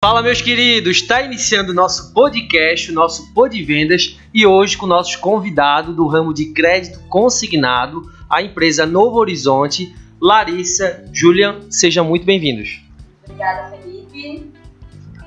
Fala, meus queridos, está iniciando o nosso podcast, o nosso Pod Vendas, e hoje com o nosso convidado do ramo de crédito consignado, a empresa Novo Horizonte, Larissa, Julian, sejam muito bem-vindos. Obrigada, Felipe.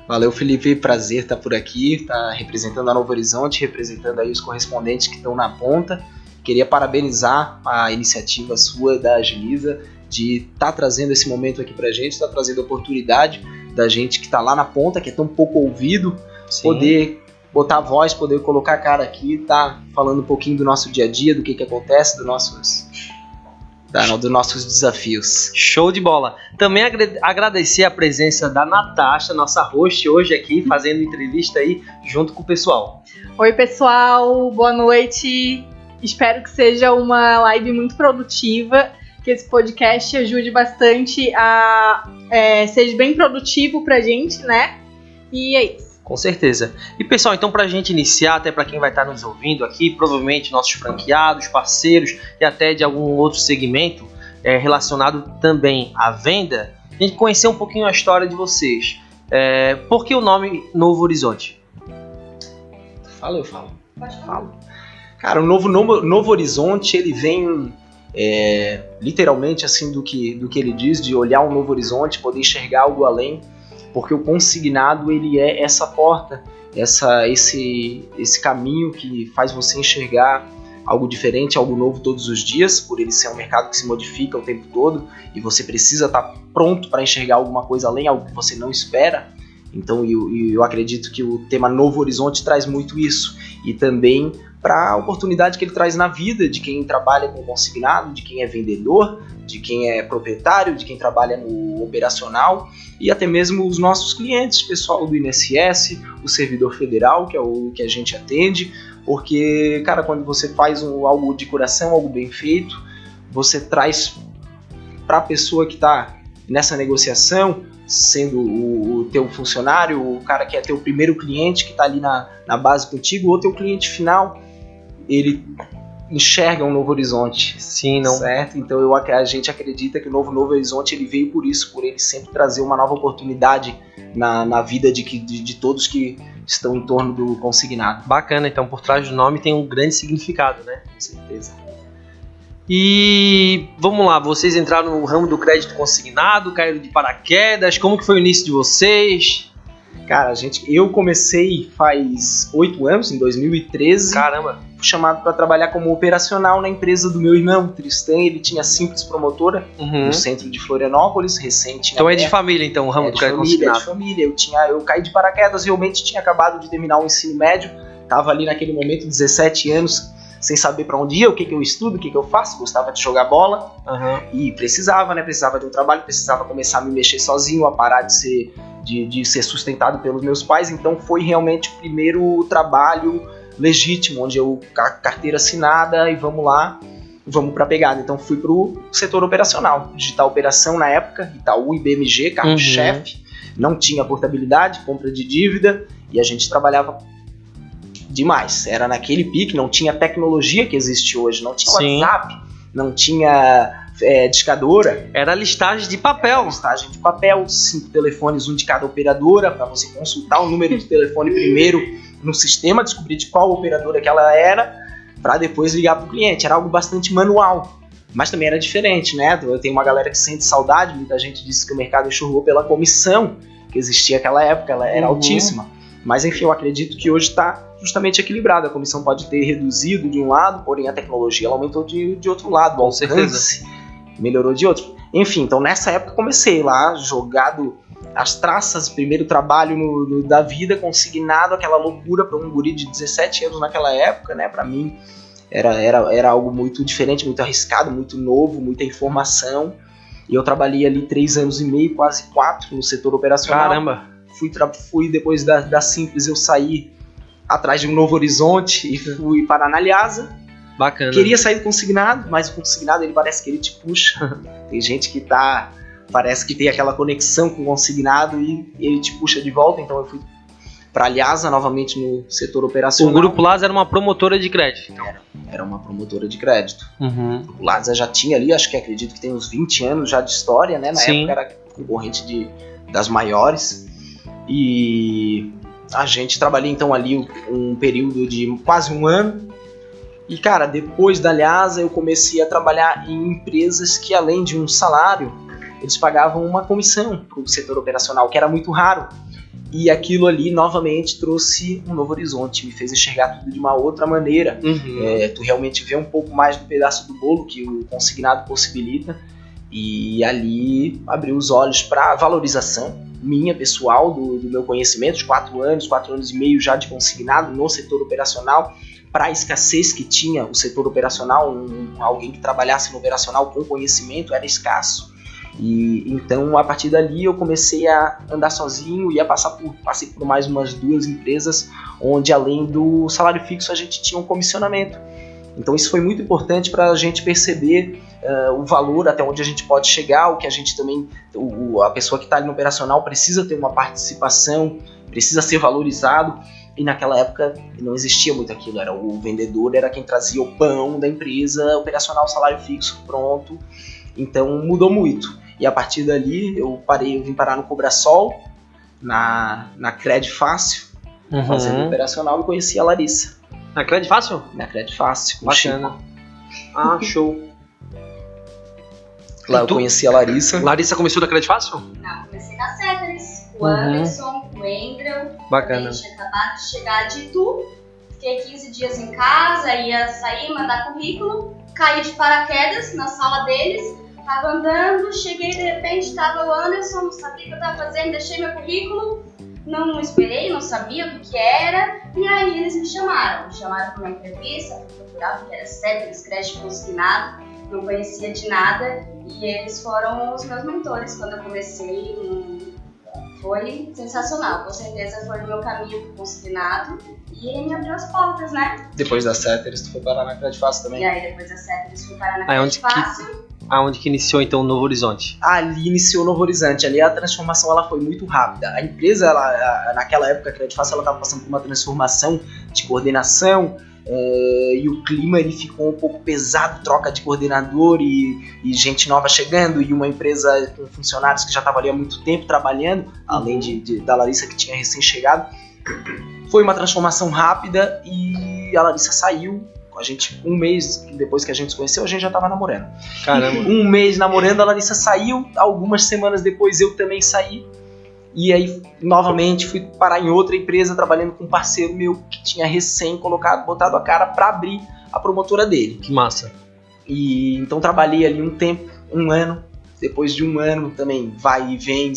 Valeu, Felipe, prazer estar por aqui, estar representando a Novo Horizonte, representando aí os correspondentes que estão na ponta. Queria parabenizar a iniciativa sua, da Agiliza, de estar trazendo esse momento aqui pra gente, estar trazendo a oportunidade da gente que está lá na ponta, que é tão pouco ouvido, sim, poder botar a voz, poder colocar a cara aqui, tá falando um pouquinho do nosso dia a dia, do que acontece, dos nossos desafios. Show de bola! Também agradecer a presença da Natasha, nossa host hoje aqui, fazendo entrevista aí junto com o pessoal. Oi, pessoal, boa noite. Espero que seja uma live muito produtiva, que esse podcast ajude bastante a seja bem produtivo pra gente, né? E é isso. Com certeza. E pessoal, então pra gente iniciar, até pra quem vai estar nos ouvindo aqui, provavelmente nossos franqueados, parceiros e até de algum outro segmento relacionado também à venda, a gente conhecer um pouquinho a história de vocês. Por que o nome Novo Horizonte? Fala, eu falo. Pode falar. Cara, o Novo Horizonte, ele vem literalmente assim do que ele diz, de olhar um novo horizonte, poder enxergar algo além, porque o consignado ele é essa porta, esse caminho que faz você enxergar algo diferente, algo novo todos os dias, por ele ser um mercado que se modifica o tempo todo e você precisa estar pronto para enxergar alguma coisa além, algo que você não espera. Então eu acredito que o tema Novo Horizonte traz muito isso, e também para a oportunidade que ele traz na vida de quem trabalha com consignado, de quem é vendedor, de quem é proprietário, de quem trabalha no operacional, e até mesmo os nossos clientes, pessoal do INSS, o servidor federal, que é o que a gente atende, porque, cara, quando você faz algo de coração, algo bem feito, você traz para a pessoa que está nessa negociação, sendo o teu funcionário, o cara que é teu primeiro cliente, que está ali na base contigo, ou teu cliente final, ele enxerga um novo horizonte. Sim, não. Certo? Então a gente acredita que o Novo Horizonte ele veio por isso, por ele sempre trazer uma nova oportunidade na vida de todos que estão em torno do consignado. Bacana, então por trás do nome tem um grande significado, né? Com certeza. E vamos lá, vocês entraram no ramo do crédito consignado, caíram de paraquedas, como que foi o início de vocês? Cara, eu comecei faz 8 anos, em 2013. Caramba! Fui chamado para trabalhar como operacional na empresa do meu irmão, Tristan. Ele tinha Simples Promotora no centro de Florianópolis, recente. Então é de família, então, o ramo do crédito consignado? É de família. Eu caí de paraquedas, realmente tinha acabado de terminar o ensino médio, tava ali naquele momento, 17 anos, sem saber para onde ia, o que eu estudo, o que eu faço, gostava de jogar bola, e precisava de um trabalho, precisava começar a me mexer sozinho, a parar de ser sustentado pelos meus pais. Então foi realmente o primeiro trabalho legítimo, onde eu, carteira assinada, e vamos lá, vamos pra pegada. Então fui pro setor operacional, digital operação na época, Itaú e BMG, carro-chefe, não tinha portabilidade, compra de dívida, e a gente trabalhava demais, era naquele pique, não tinha tecnologia que existe hoje, não tinha WhatsApp, não tinha discadora. Era listagem de papel. 5 telefones, um de cada operadora, para você consultar o número de telefone primeiro no sistema, descobrir de qual operadora que ela era, para depois ligar para o cliente. Era algo bastante manual, mas também era diferente, né? Eu tenho uma galera que sente saudade, muita gente disse que o mercado enxurrou pela comissão que existia naquela época, ela era altíssima. Mas enfim, eu acredito que hoje está justamente equilibrado. A comissão pode ter reduzido de um lado, porém a tecnologia ela aumentou de outro lado, o alcance melhorou de outro. Enfim, então nessa época comecei lá, jogado as traças, primeiro trabalho da vida, consignado, aquela loucura para um guri de 17 anos naquela época, né? Para mim era algo muito diferente, muito arriscado, muito novo, muita informação. E eu trabalhei ali 3 anos e meio, quase 4 no setor operacional. Caramba! Fui depois da Simples, eu saí atrás de um Novo Horizonte e fui para a Analiasa. Bacana. Queria sair do consignado, mas o consignado ele parece que ele te puxa. Tem gente que parece que tem aquela conexão com o consignado e ele te puxa de volta. Então eu fui para a Aliasa novamente no setor operacional. O Grupo Lasa era uma promotora de crédito. Era uma promotora de crédito. O Grupo Lasa já tinha ali, acredito que tem uns 20 anos já de história, né? Na época era concorrente das maiores. E a gente trabalhou então ali um período de quase um ano. E cara, depois da Lhasa eu comecei a trabalhar em empresas que além de um salário, eles pagavam uma comissão para o setor operacional, que era muito raro. E aquilo ali novamente trouxe um novo horizonte, me fez enxergar tudo de uma outra maneira. Tu realmente vê um pouco mais do pedaço do bolo que o consignado possibilita. E ali abriu os olhos para a valorização minha, pessoal, do meu conhecimento, de 4 anos e meio já de consignado no setor operacional, para a escassez que tinha o setor operacional, alguém que trabalhasse no operacional com conhecimento era escasso. E então a partir dali eu comecei a andar sozinho e passei por mais umas 2 empresas onde além do salário fixo a gente tinha um comissionamento. Então isso foi muito importante para a gente perceber o valor, até onde a gente pode chegar, o que a gente também, a pessoa que está ali no operacional precisa ter uma participação, precisa ser valorizado. E naquela época não existia muito aquilo, era o vendedor, era quem trazia o pão da empresa, operacional, salário fixo, pronto. Então mudou muito. E a partir dali eu vim parar no Cobrasol, na Cred Fácil, fazendo operacional, e conheci a Larissa. Na Cred Fácil? Na Cred Fácil. Bacana. Ah, show. Lá eu conheci a Larissa. Larissa começou na Cred Fácil? Não, comecei na Ceteris, o Anderson, o Endrel. Bacana. Eu tinha acabado de chegar de Itu, fiquei 15 dias em casa, ia sair, mandar currículo, caí de paraquedas na sala deles, tava andando, cheguei de repente, tava o Anderson, não sabia o que eu tava fazendo, deixei meu currículo, não esperei, não sabia o que era, e aí eles me chamaram para uma entrevista, fui procurar, porque era Ceteris, crédito consignado, não conhecia de nada, e eles foram os meus mentores quando eu comecei. Foi sensacional, com certeza foi o meu caminho pro consignado e me abriu as portas, né? Depois da Ceteris, tu foi parar na Cred Fácil também? E aí depois da Ceteris fui parar na Cred Fácil. Aonde que iniciou então o Novo Horizonte? Ali iniciou o Novo Horizonte, ali a transformação ela foi muito rápida. A empresa, naquela época, a Cred Fácil, ela estava passando por uma transformação de coordenação, e o clima ele ficou um pouco pesado, troca de coordenador e gente nova chegando, e uma empresa com funcionários que já estavam ali há muito tempo trabalhando, além da Larissa que tinha recém-chegado. Foi uma transformação rápida e a Larissa saiu. A gente, um mês depois que a gente se conheceu, a gente já estava namorando. Caramba. Um mês namorando, a Larissa saiu, algumas semanas depois eu também saí. E aí, novamente, fui parar em outra empresa, trabalhando com um parceiro meu que tinha botado a cara para abrir a promotora dele. Que massa. E então trabalhei ali um tempo, um ano. Depois de um ano também, vai e vem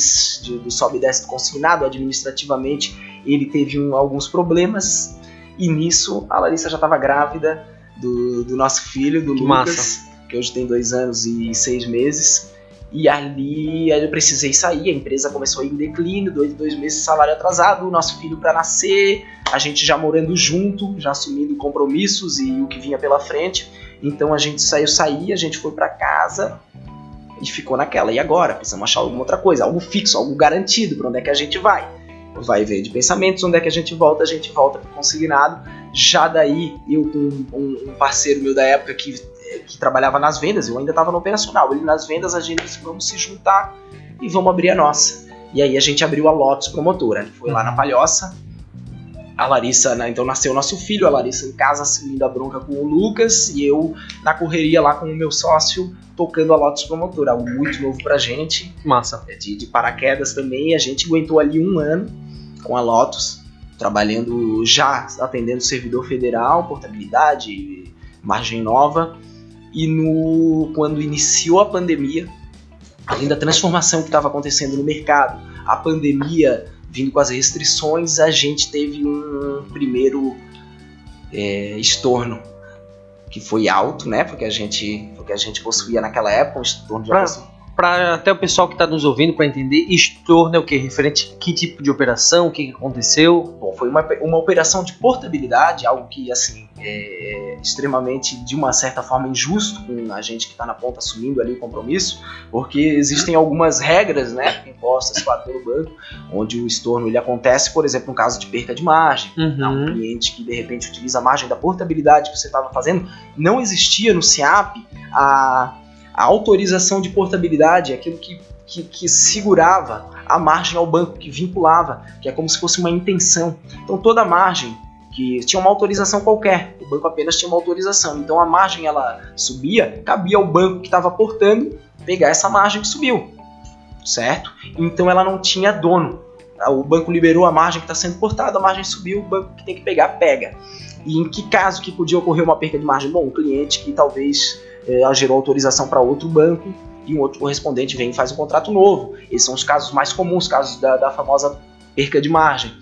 do sobe e desce do consignado. Administrativamente, ele teve alguns problemas. E nisso, a Larissa já estava grávida do nosso filho, do Lucas. Massa. Que hoje tem 2 anos e 6 meses. E ali eu precisei sair, a empresa começou a ir em declínio, 2 meses de salário atrasado, o nosso filho para nascer, a gente já morando junto, já assumindo compromissos e o que vinha pela frente. Então a gente a gente foi para casa e ficou naquela. E agora? Precisamos achar alguma outra coisa, algo fixo, algo garantido, para onde é que a gente vai? Vai ver de pensamentos, onde é que a gente volta pro consignado. Já daí, eu com um parceiro meu da época que trabalhava nas vendas, eu ainda estava no operacional, ele nas vendas, a gente disse, vamos se juntar e vamos abrir a nossa. E aí a gente abriu a Lotus Promotora, foi lá na Palhoça. A Larissa, né, então nasceu o nosso filho, a Larissa em casa assumindo a bronca com o Lucas e eu na correria lá com o meu sócio tocando a Lotus Promotora, algo muito novo pra gente. Massa. De paraquedas também, a gente aguentou ali 1 ano com a Lotus, trabalhando já, atendendo servidor federal, portabilidade, margem nova. E quando iniciou a pandemia, além da transformação que estava acontecendo no mercado, a pandemia vindo com as restrições, a gente teve um primeiro estorno que foi alto, né? Porque a gente possuía naquela época um estorno de Para até o pessoal que está nos ouvindo, para entender, estorno é o que? Referente a que tipo de operação, o que aconteceu? Bom, foi uma operação de portabilidade, algo que assim é extremamente, de uma certa forma, injusto com a gente que está na ponta assumindo ali o compromisso, porque existem algumas regras, né, impostas, claro, pelo banco, onde o estorno ele acontece, por exemplo, no caso de perca de margem. Um cliente que de repente utiliza a margem da portabilidade que você estava fazendo, não existia no SIAP a autorização de portabilidade, aquilo que segurava a margem ao banco que vinculava, que é como se fosse uma intenção. Então toda margem que tinha uma autorização qualquer, o banco apenas tinha uma autorização, então a margem ela subia, cabia ao banco que estava aportando pegar essa margem que subiu, certo? Então ela não tinha dono, o banco liberou a margem que está sendo portada, a margem subiu, o banco que tem que pegar, pega. E em que caso que podia ocorrer uma perca de margem? Bom, um cliente que talvez gerou autorização para outro banco e um outro correspondente vem e faz um contrato novo. Esses são os casos mais comuns, casos da famosa perca de margem.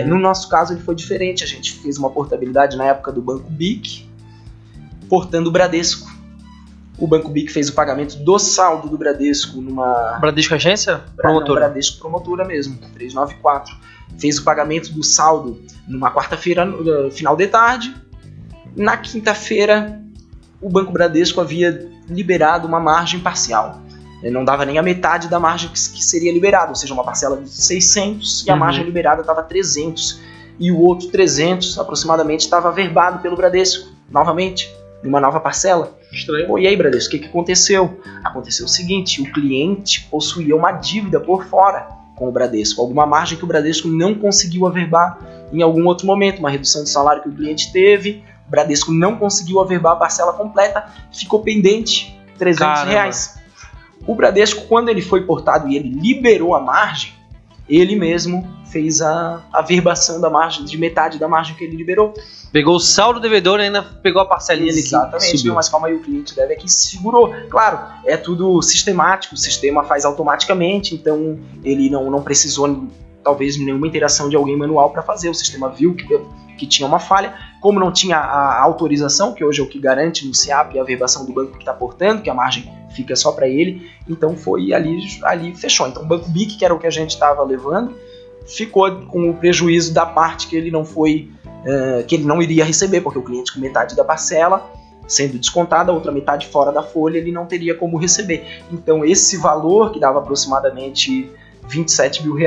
No nosso caso ele foi diferente, a gente fez uma portabilidade na época do Banco BIC, portando o Bradesco. O Banco BIC fez o pagamento do saldo do Bradesco numa... Bradesco Agência? Promotora? Não, Bradesco Promotora mesmo, 394. Fez o pagamento do saldo numa quarta-feira, no final de tarde. Na quinta-feira, o Banco Bradesco havia liberado uma margem parcial. Ele não dava nem a metade da margem que seria liberada, ou seja, uma parcela de 600 e a margem liberada estava 300. E o outro 300, aproximadamente, estava averbado pelo Bradesco, novamente, numa nova parcela. Estranho. Pô, e aí, Bradesco, o que aconteceu? Aconteceu o seguinte, o cliente possuía uma dívida por fora com o Bradesco, alguma margem que o Bradesco não conseguiu averbar em algum outro momento, uma redução de salário que o cliente teve, o Bradesco não conseguiu averbar a parcela completa, ficou pendente R$300. O Bradesco, quando ele foi portado e ele liberou a margem, ele mesmo fez a averbação da margem, de metade da margem que ele liberou. Pegou o saldo devedor e ainda pegou a parcelinha ali que subiu. Exatamente, mas calma aí, o cliente deve é que segurou. Claro, é tudo sistemático, o sistema faz automaticamente, então ele não precisou, talvez, nenhuma interação de alguém manual para fazer. O sistema viu que tinha uma falha. Como não tinha a autorização, que hoje é o que garante no SEAP a averbação do banco que está portando, que a margem fica só para ele, então foi ali fechou. Então o Banco BIC, que era o que a gente estava levando, ficou com o prejuízo da parte que ele não foi, que ele não iria receber, porque o cliente com metade da parcela sendo descontada, a outra metade fora da folha, ele não teria como receber. Então esse valor, que dava aproximadamente R$27 mil,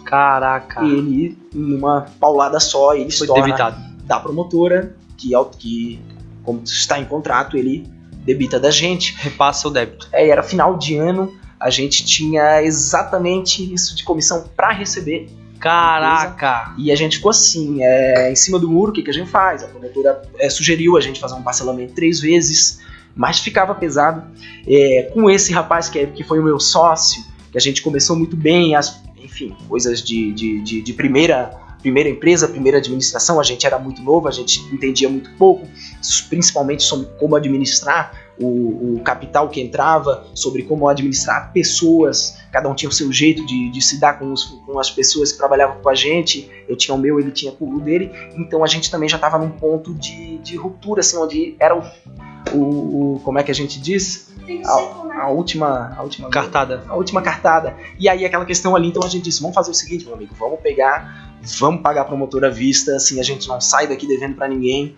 caraca, ele, numa paulada só, ele foi se torna debitado da promotora, que como está em contrato, ele debita da gente. Repassa o débito. Era final de ano, a gente tinha exatamente isso de comissão para receber. Caraca! E a gente ficou assim, em cima do muro, o que a gente faz? A promotora sugeriu a gente fazer um parcelamento 3 vezes, mas ficava pesado. Com esse rapaz que foi o meu sócio, que a gente começou muito bem, enfim, coisas de primeira empresa, primeira administração, a gente era muito novo, a gente entendia muito pouco, principalmente sobre como administrar o capital que entrava, sobre como administrar pessoas, cada um tinha o seu jeito de se dar com as pessoas que trabalhavam com a gente, eu tinha o meu, ele tinha o dele, então a gente também já estava num ponto de ruptura, assim, onde era como é que a gente diz? A última cartada. A última cartada. E aí aquela questão ali, então a gente disse, vamos fazer o seguinte, meu amigo, vamos pagar a promotora à vista, assim, a gente não sai daqui devendo pra ninguém,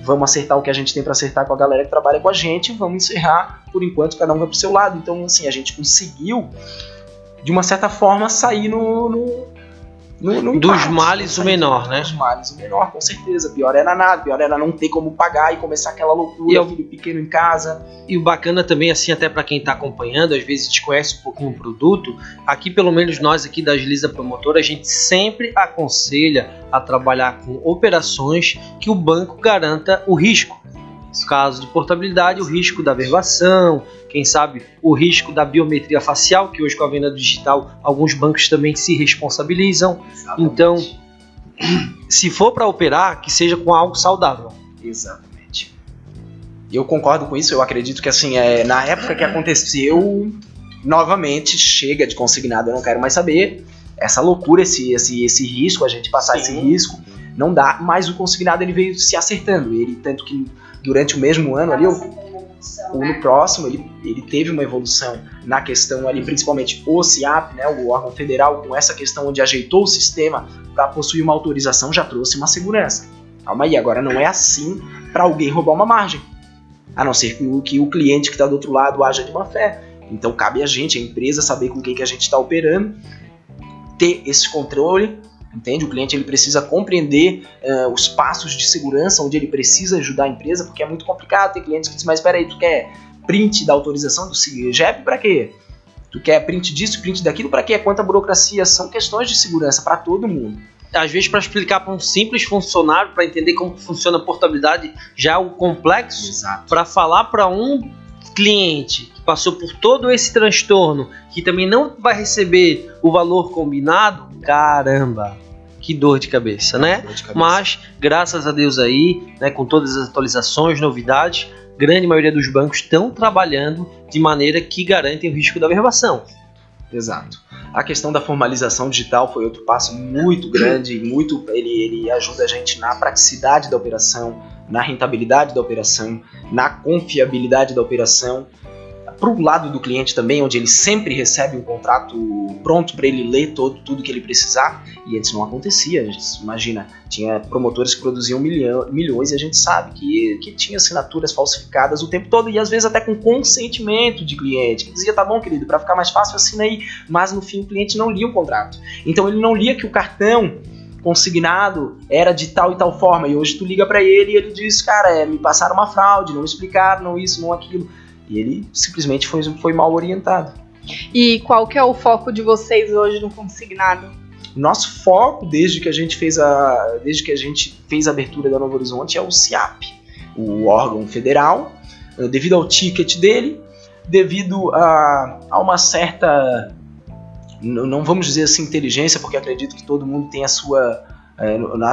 vamos acertar o que a gente tem pra acertar com a galera que trabalha com a gente, vamos encerrar, por enquanto cada um vai pro seu lado. Então, assim, a gente conseguiu, de uma certa forma, sair no dos males o menor, né? Dos males o menor, com certeza. Pior era nada, pior era não ter como pagar e começar aquela loucura, filho pequeno em casa. E o bacana também, assim, até para quem tá acompanhando, às vezes desconhece um pouquinho o produto, aqui pelo menos nós aqui da Agiliza Promotora, a gente sempre aconselha a trabalhar com operações que o banco garanta o risco. No caso de portabilidade, o risco da averbação, quem sabe o risco da biometria facial, que hoje com a venda digital alguns bancos também se responsabilizam. Exatamente. Então, se for para operar, que seja com algo saudável. Exatamente. Eu concordo com isso, eu acredito que assim, na época que aconteceu, novamente, chega de consignado, eu não quero mais saber. Essa loucura, esse risco, a gente passar esse risco, não dá, mas o consignado ele veio se acertando. Ele, tanto que durante o mesmo ano ali, no próximo, ele teve uma evolução na questão ali, principalmente o SEAP, né, o órgão federal, com essa questão onde ajeitou o sistema para possuir uma autorização, já trouxe uma segurança. Calma aí, agora não é assim para alguém roubar uma margem, a não ser que o cliente que está do outro lado haja de má fé. Então cabe a gente, a empresa, saber com quem que a gente está operando, ter esse controle. Entende? O cliente ele precisa compreender os passos de segurança, onde ele precisa ajudar a empresa, porque é muito complicado. Tem clientes que dizem, mas espera aí, tu quer print da autorização do CIGEP para quê? Tu quer print disso, print daquilo, para quê? É quanta burocracia, são questões de segurança para todo mundo. Às vezes, para explicar para um simples funcionário, para entender como funciona a portabilidade, já é o complexo. Exato. Para falar para um cliente que passou por todo esse transtorno, que também não vai receber o valor combinado, caramba, que dor de cabeça, né? Mas, graças a Deus aí, né, com todas as atualizações, novidades, grande maioria dos bancos estão trabalhando de maneira que garantem o risco da averbação. Exato. A questão da formalização digital foi outro passo muito grande, ele ajuda a gente na praticidade da operação, na rentabilidade da operação, na confiabilidade da operação. Para o lado do cliente também, onde ele sempre recebe um contrato pronto para ele ler tudo que ele precisar, e antes não acontecia. Imagina, tinha promotores que produziam milhões e a gente sabe que tinha assinaturas falsificadas o tempo todo, e às vezes até com consentimento de cliente, que dizia, tá bom querido, para ficar mais fácil assina aí, mas no fim o cliente não lia o contrato. Então ele não lia que o cartão consignado era de tal e tal forma, e hoje tu liga para ele e ele diz, cara, me passaram uma fraude, não explicaram, não isso, não aquilo. E ele simplesmente foi mal orientado. E qual que é o foco de vocês hoje no consignado? Nosso foco, desde que a gente fez a abertura da Novo Horizonte, é o CIAP, o órgão federal, devido ao ticket dele, devido a uma certa, não vamos dizer assim, inteligência, porque acredito que todo mundo tem a sua,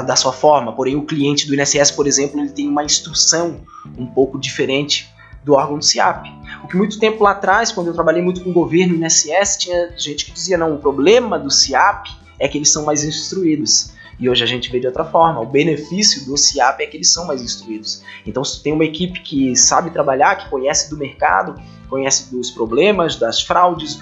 da sua forma, porém o cliente do INSS, por exemplo, ele tem uma instrução um pouco diferente do órgão do CIAP. O que muito tempo lá atrás, quando eu trabalhei muito com o governo e INSS, tinha gente que dizia, não, o problema do CIAP é que eles são mais instruídos. E hoje a gente vê de outra forma, o benefício do CIAP é que eles são mais instruídos. Então se tu tem uma equipe que sabe trabalhar, que conhece do mercado, conhece dos problemas, das fraudes,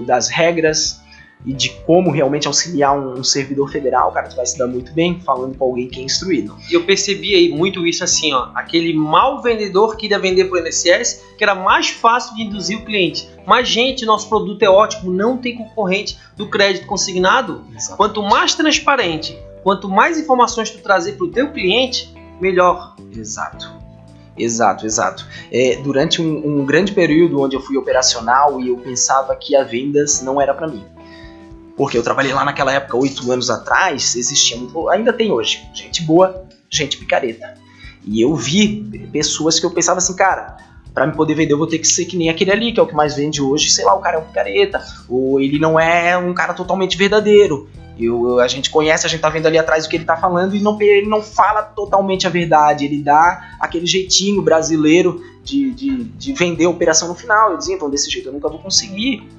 das regras, e de como realmente auxiliar um servidor federal, cara, tu vai se dar muito bem falando com alguém que é instruído. E eu percebi aí muito isso assim, ó, aquele mau vendedor que ia vender para o INSS, que era mais fácil de induzir o cliente. Mas, gente, nosso produto é ótimo, não tem concorrente do crédito consignado. Exato. Quanto mais transparente, quanto mais informações tu trazer para o teu cliente, melhor. Exato. Durante um grande período onde eu fui operacional e eu pensava que a vendas não era para mim. Porque eu trabalhei lá naquela época, 8 anos atrás, existia muito, ainda tem hoje, gente boa, gente picareta. E eu vi pessoas que eu pensava assim, cara, para me poder vender eu vou ter que ser que nem aquele ali, que é o que mais vende hoje, sei lá, o cara é um picareta, ou ele não é um cara totalmente verdadeiro. A gente conhece, a gente tá vendo ali atrás o que ele tá falando e ele não fala totalmente a verdade, ele dá aquele jeitinho brasileiro de vender a operação no final. Eu dizia, então desse jeito eu nunca vou conseguir.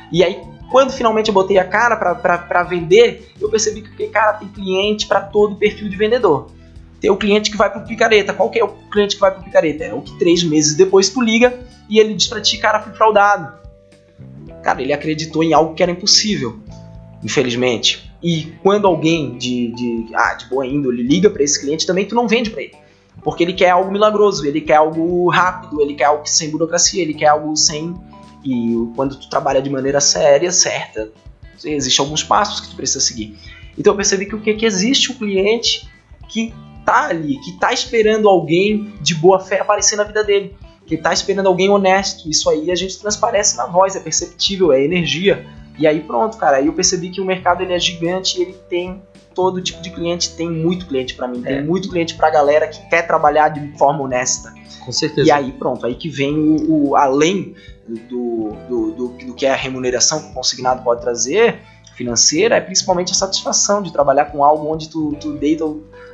E aí, quando finalmente eu botei a cara para vender, eu percebi que, cara, tem cliente para todo perfil de vendedor. Tem o cliente que vai pro picareta. Qual que é o cliente que vai pro picareta? É o que 3 meses depois tu liga e ele diz pra ti, cara, fui fraudado. Cara, ele acreditou em algo que era impossível, infelizmente. E quando alguém de boa índole liga para esse cliente, também tu não vende para ele. Porque ele quer algo milagroso, ele quer algo rápido, ele quer algo sem burocracia, ele quer algo sem... E quando tu trabalha de maneira séria, certa, existem alguns passos que tu precisa seguir. Então eu percebi que existe um cliente que tá ali, que tá esperando alguém de boa fé aparecer na vida dele, que tá esperando alguém honesto. Isso aí a gente transparece na voz, é perceptível, é energia. E aí pronto, cara, aí eu percebi que o mercado ele é gigante e ele tem todo tipo de cliente, tem muito cliente pra mim, tem muito cliente pra galera que quer trabalhar de forma honesta. Com certeza. E aí pronto, aí que vem o além do que a remuneração que o consignado pode trazer, financeira, é principalmente a satisfação de trabalhar com algo onde tu deita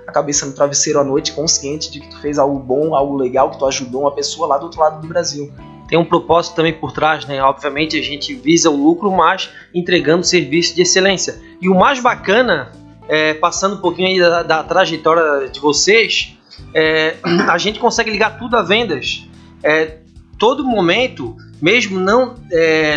a cabeça no travesseiro à noite, consciente de que tu fez algo bom, algo legal, que tu ajudou uma pessoa lá do outro lado do Brasil. Tem um propósito também por trás, né? Obviamente a gente visa o lucro, mas entregando serviço de excelência. E o mais bacana, passando um pouquinho aí da trajetória de vocês, a gente consegue ligar tudo a vendas. Todo momento, mesmo não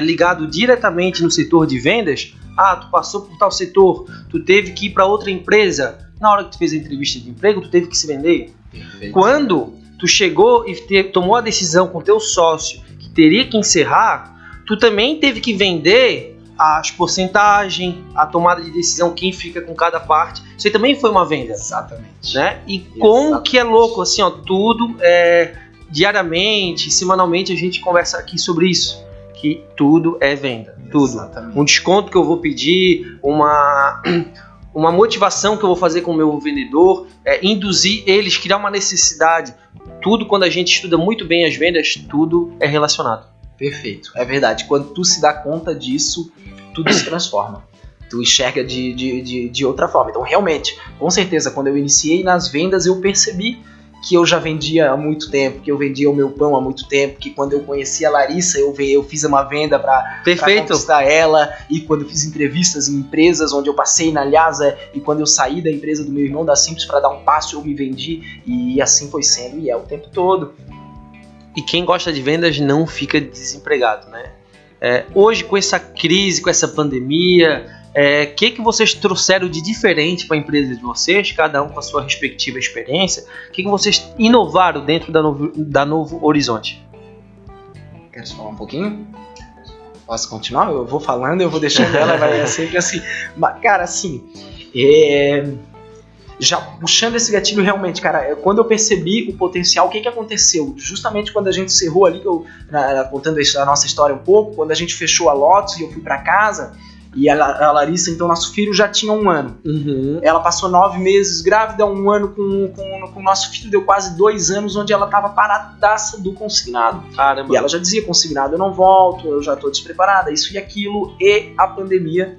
ligado diretamente no setor de vendas, tu passou por tal setor, tu teve que ir para outra empresa, na hora que tu fez a entrevista de emprego, tu teve que se vender. Perfeito. Quando tu chegou e tomou a decisão com teu sócio que teria que encerrar, tu também teve que vender as porcentagens, a tomada de decisão, quem fica com cada parte. Isso aí também foi uma venda. Exatamente. Né? E como que é louco, assim, ó, tudo diariamente, semanalmente a gente conversa aqui sobre isso. que tudo é venda. Tudo. Exatamente. Um desconto que eu vou pedir, uma motivação que eu vou fazer com o meu vendedor, induzir eles, criar uma necessidade. Tudo, quando a gente estuda muito bem as vendas, tudo é relacionado. Perfeito, é verdade. Quando tu se dá conta disso, tudo se transforma. Tu enxerga de outra forma. Então, realmente, com certeza, quando eu iniciei nas vendas, eu percebi que eu já vendia há muito tempo, que eu vendia o meu pão há muito tempo, que quando eu conheci a Larissa, eu fiz uma venda para conquistar ela, e quando eu fiz entrevistas em empresas onde eu passei na Lhasa, e quando eu saí da empresa do meu irmão da Simples para dar um passo, eu me vendi, e assim foi sendo, e é o tempo todo. E quem gosta de vendas não fica desempregado, né? Hoje, com essa crise, com essa pandemia, que vocês trouxeram de diferente para a empresa de vocês, cada um com a sua respectiva experiência? O que vocês inovaram dentro da Novo Horizonte? Quer falar um pouquinho? Posso continuar? Eu vou falando, eu vou deixando ela, vai sempre assim. Mas, cara, assim, já puxando esse gatilho realmente, cara, quando eu percebi o potencial, o que aconteceu? Justamente quando a gente encerrou ali, contando a nossa história um pouco, quando a gente fechou a Lotus e eu fui para casa, e a Larissa, então, nosso filho já tinha 1 ano. Uhum. Ela passou 9 meses grávida, 1 ano com o nosso filho, deu quase 2 anos, onde ela estava paradaça do consignado. Caramba. E ela já dizia, consignado eu não volto, eu já estou despreparada, isso e aquilo, e a pandemia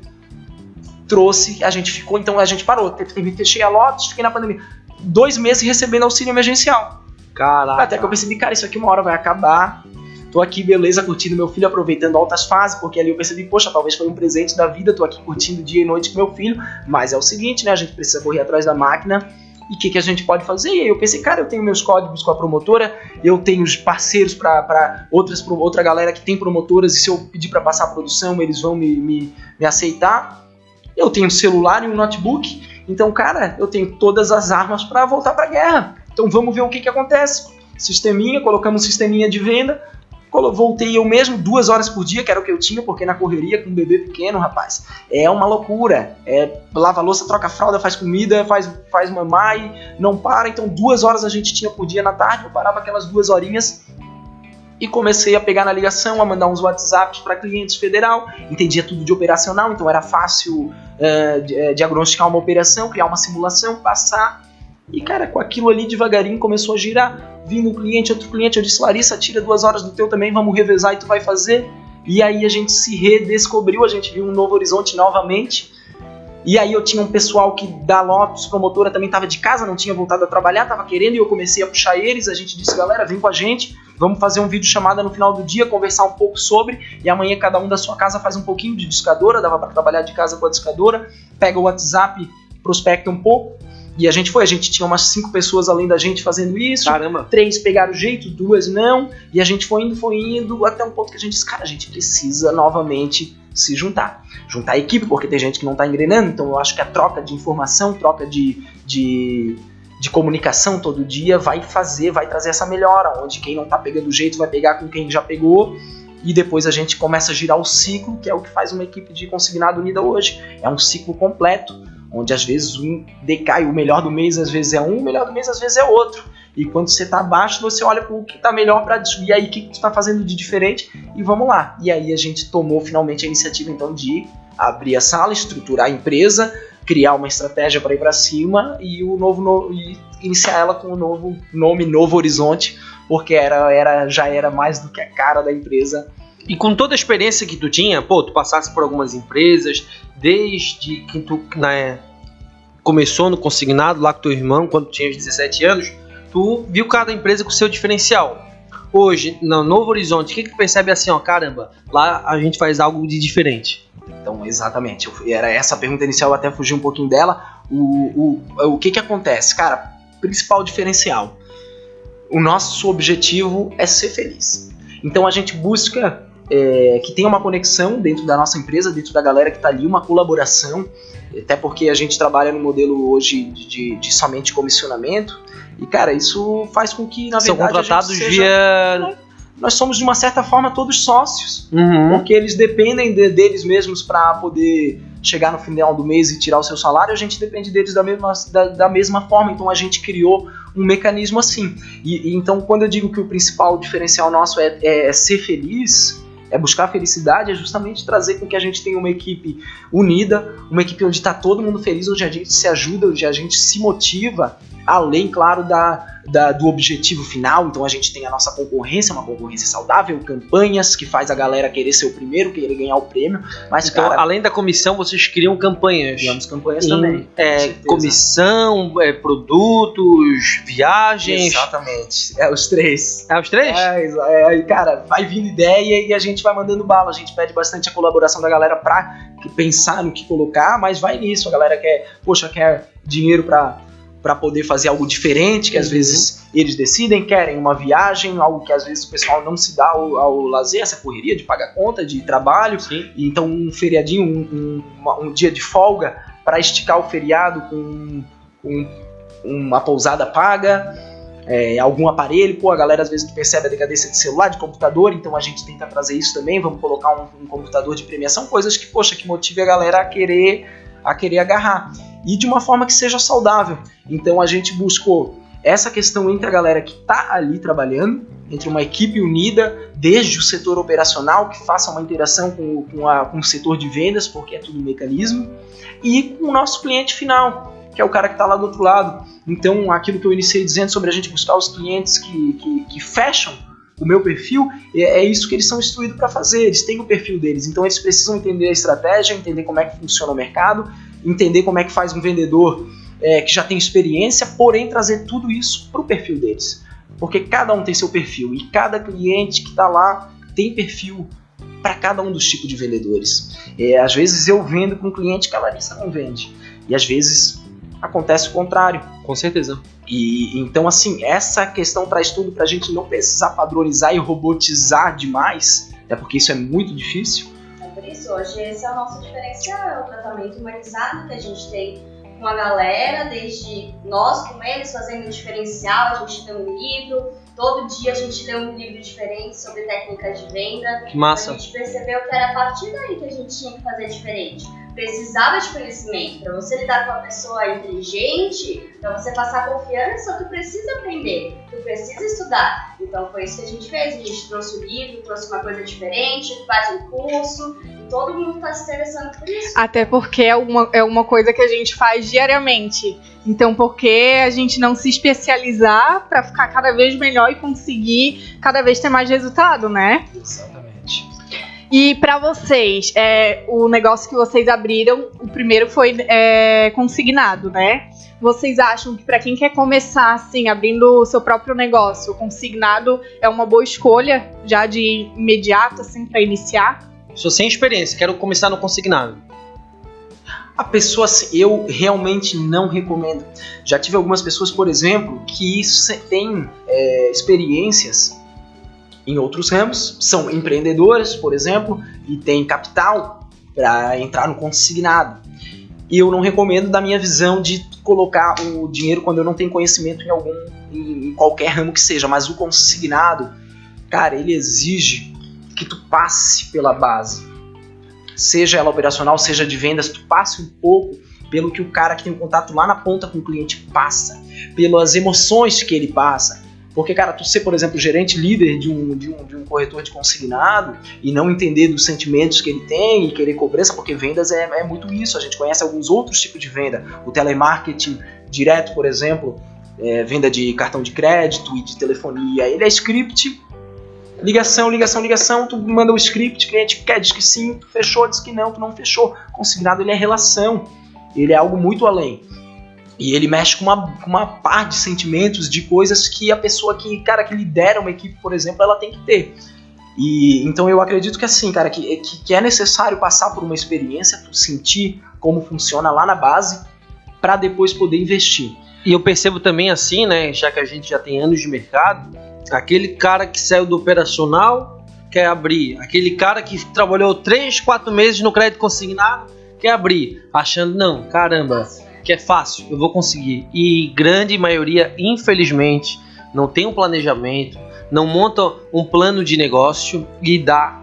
trouxe, a gente ficou, então a gente parou, fechei a Lotus, fiquei na pandemia. 2 meses recebendo auxílio emergencial. Caraca. Até que eu percebi, cara, isso aqui uma hora vai acabar. Tô aqui, beleza, curtindo meu filho, aproveitando altas fases, porque ali eu percebi, poxa, talvez foi um presente da vida, tô aqui curtindo dia e noite com meu filho, mas é o seguinte, né, a gente precisa correr atrás da máquina, e o que a gente pode fazer? E aí eu pensei, cara, eu tenho meus códigos com a promotora, eu tenho parceiros para outra galera que tem promotoras, e se eu pedir para passar a produção, eles vão me aceitar. Eu tenho um celular e um notebook, então, cara, eu tenho todas as armas para voltar pra guerra. Então vamos ver o que acontece. Sisteminha, colocamos um sisteminha de venda, voltei eu mesmo 2 horas por dia, que era o que eu tinha, porque na correria com um bebê pequeno, rapaz, é uma loucura. Lava louça, troca fralda, faz comida, faz mamãe, não para. Então 2 horas a gente tinha por dia na tarde, eu parava aquelas 2 horinhas e comecei a pegar na ligação, a mandar uns WhatsApps para clientes federal, entendia tudo de operacional, então era fácil diagnosticar uma operação, criar uma simulação, passar. E, cara, com aquilo ali devagarinho começou a girar, vindo um cliente, outro cliente, eu disse, Larissa, tira 2 horas do teu também, vamos revezar e tu vai fazer. E aí a gente se redescobriu, a gente viu um novo horizonte novamente. E aí eu tinha um pessoal que da Lotus, promotora, também estava de casa, não tinha voltado a trabalhar, estava querendo, e eu comecei a puxar eles, a gente disse, galera, vem com a gente, vamos fazer um vídeo chamada no final do dia, conversar um pouco sobre, e amanhã cada um da sua casa faz um pouquinho de discadora, dava para trabalhar de casa com a discadora, pega o WhatsApp, prospecta um pouco. E a gente tinha umas 5 pessoas além da gente fazendo isso. Caramba. 3 pegaram o jeito, 2 não. E a gente foi indo, até um ponto que a gente disse, cara, a gente precisa novamente se juntar. Juntar a equipe, porque tem gente que não tá engrenando. Então eu acho que a troca de informação, troca de comunicação todo dia vai trazer essa melhora. Onde quem não tá pegando o jeito vai pegar com quem já pegou. E depois a gente começa a girar o ciclo, que é o que faz uma equipe de consignado unida hoje. É um ciclo completo, onde às vezes um decai, o melhor do mês às vezes é um, o melhor do mês às vezes é outro. E quando você tá abaixo, você olha para o que tá melhor para e aí o que tu tá fazendo de diferente e vamos lá. E aí a gente tomou finalmente a iniciativa então de abrir a sala, estruturar a empresa, criar uma estratégia para ir para cima e e iniciar ela com o novo nome Novo Horizonte, porque já era mais do que a cara da empresa. E com toda a experiência que tu tinha, tu passasse por algumas empresas, desde que tu começou no consignado lá com teu irmão, quando tu tinha 17 anos, tu viu cada empresa com o seu diferencial. Hoje, no Novo Horizonte, o que tu percebe assim, caramba, lá a gente faz algo de diferente? Então, exatamente, era essa a pergunta inicial, eu até fugi um pouquinho dela. O que acontece? Cara, principal diferencial, o nosso objetivo é ser feliz. Então a gente busca que tenha uma conexão dentro da nossa empresa, dentro da galera que está ali, uma colaboração, até porque a gente trabalha no modelo hoje de somente comissionamento, e cara, isso faz com que, na verdade, são contratados via... Nós somos, de uma certa forma, todos sócios, uhum. Porque eles dependem deles mesmos para poder chegar no final do mês e tirar o seu salário, a gente depende deles da mesma forma, então a gente criou um mecanismo assim. E então, quando eu digo que o principal diferencial nosso é ser feliz, é buscar a felicidade, é justamente trazer com que a gente tenha uma equipe unida, uma equipe onde está todo mundo feliz, onde a gente se ajuda, onde a gente se motiva, além, claro, do objetivo final. Então a gente tem a nossa concorrência, uma concorrência saudável, campanhas que faz a galera querer ser o primeiro, querer ganhar o prêmio. Mas, então, cara, além da comissão, vocês criam campanhas. criamos campanhas também. Comissão, produtos, viagens. Exatamente. É os três. É os três? Cara, vai vindo ideia e a gente vai mandando bala. A gente pede bastante a colaboração da galera pra pensar no que colocar, mas vai nisso. A galera quer dinheiro pra poder fazer algo diferente, que às vezes eles decidem, querem uma viagem, algo que às vezes o pessoal não se dá ao lazer, essa correria de pagar conta, de trabalho. Sim. Então um feriadinho, um dia de folga para esticar o feriado com uma pousada paga, algum aparelho. Pô, a galera às vezes percebe a decadência de celular, de computador, então a gente tenta trazer isso também. Vamos colocar um computador de premiação, coisas que, que motive a galera a querer agarrar. E de uma forma que seja saudável. Então a gente buscou essa questão entre a galera que está ali trabalhando, entre uma equipe unida, desde o setor operacional, que faça uma interação com o setor de vendas, porque é tudo mecanismo, e com o nosso cliente final, que é o cara que está lá do outro lado. Então aquilo que eu iniciei dizendo sobre a gente buscar os clientes que fecham o meu perfil, é isso que eles são instruídos para fazer. Eles têm o perfil deles, então eles precisam entender a estratégia, entender como é que funciona o mercado, entender como é que faz um vendedor que já tem experiência, porém trazer tudo isso para o perfil deles. Porque cada um tem seu perfil e cada cliente que está lá tem perfil para cada um dos tipos de vendedores. Às vezes eu vendo com um cliente que a Larissa não vende. E às vezes acontece o contrário. Com certeza. E então, assim, essa questão traz tudo para a gente não precisar padronizar e robotizar demais, porque isso é muito difícil. Por isso, hoje esse é o nosso diferencial, o tratamento humanizado que a gente tem com a galera, desde nós com eles fazendo diferencial. A gente lê um livro, todo dia a gente lê um livro diferente sobre técnicas de venda. Que massa. A gente percebeu que era a partir daí que a gente tinha que fazer diferente. Precisava de conhecimento. Para você lidar com uma pessoa inteligente, para você passar confiança, tu precisa aprender, tu precisa estudar. Então foi isso que a gente fez. A gente trouxe o livro, trouxe uma coisa diferente, faz um curso, e todo mundo está se interessando por isso. Até porque é uma coisa que a gente faz diariamente. Então, por que a gente não se especializar para ficar cada vez melhor e conseguir cada vez ter mais resultado, né? Exatamente. E para vocês, o negócio que vocês abriram, o primeiro foi consignado, né? Vocês acham que para quem quer começar assim, abrindo o seu próprio negócio, o consignado é uma boa escolha já de imediato, assim, para iniciar? Sou sem experiência, quero começar no consignado. A pessoa, eu realmente não recomendo. Já tive algumas pessoas, por exemplo, que têm experiências em outros ramos, são empreendedoras, por exemplo, e têm capital para entrar no consignado. E eu não recomendo, da minha visão, de colocar o dinheiro quando eu não tenho conhecimento em qualquer ramo que seja. Mas o consignado, cara, ele exige que tu passe pela base. Seja ela operacional, seja de vendas, tu passe um pouco pelo que o cara que tem um contato lá na ponta com o cliente passa, pelas emoções que ele passa. Porque, cara, tu ser, por exemplo, gerente líder de um corretor de consignado e não entender dos sentimentos que ele tem e querer cobrança, porque vendas é muito isso. A gente conhece alguns outros tipos de venda. O telemarketing direto, por exemplo, venda de cartão de crédito e de telefonia. Ele é script, ligação, tu manda o script, o cliente quer, diz que sim, tu fechou, diz que não, tu não fechou. Consignado, ele é relação, ele é algo muito além. E ele mexe com uma par de sentimentos, de coisas que a pessoa que lidera uma equipe, por exemplo, ela tem que ter. E então eu acredito que assim, cara, que é necessário passar por uma experiência, tu sentir como funciona lá na base, para depois poder investir. E eu percebo também assim, né, já que a gente já tem anos de mercado, aquele cara que saiu do operacional quer abrir, aquele cara que trabalhou 3, 4 meses no crédito consignado quer abrir, achando, não, caramba, que é fácil, eu vou conseguir. E grande maioria, infelizmente, não tem um planejamento, não monta um plano de negócio e dá,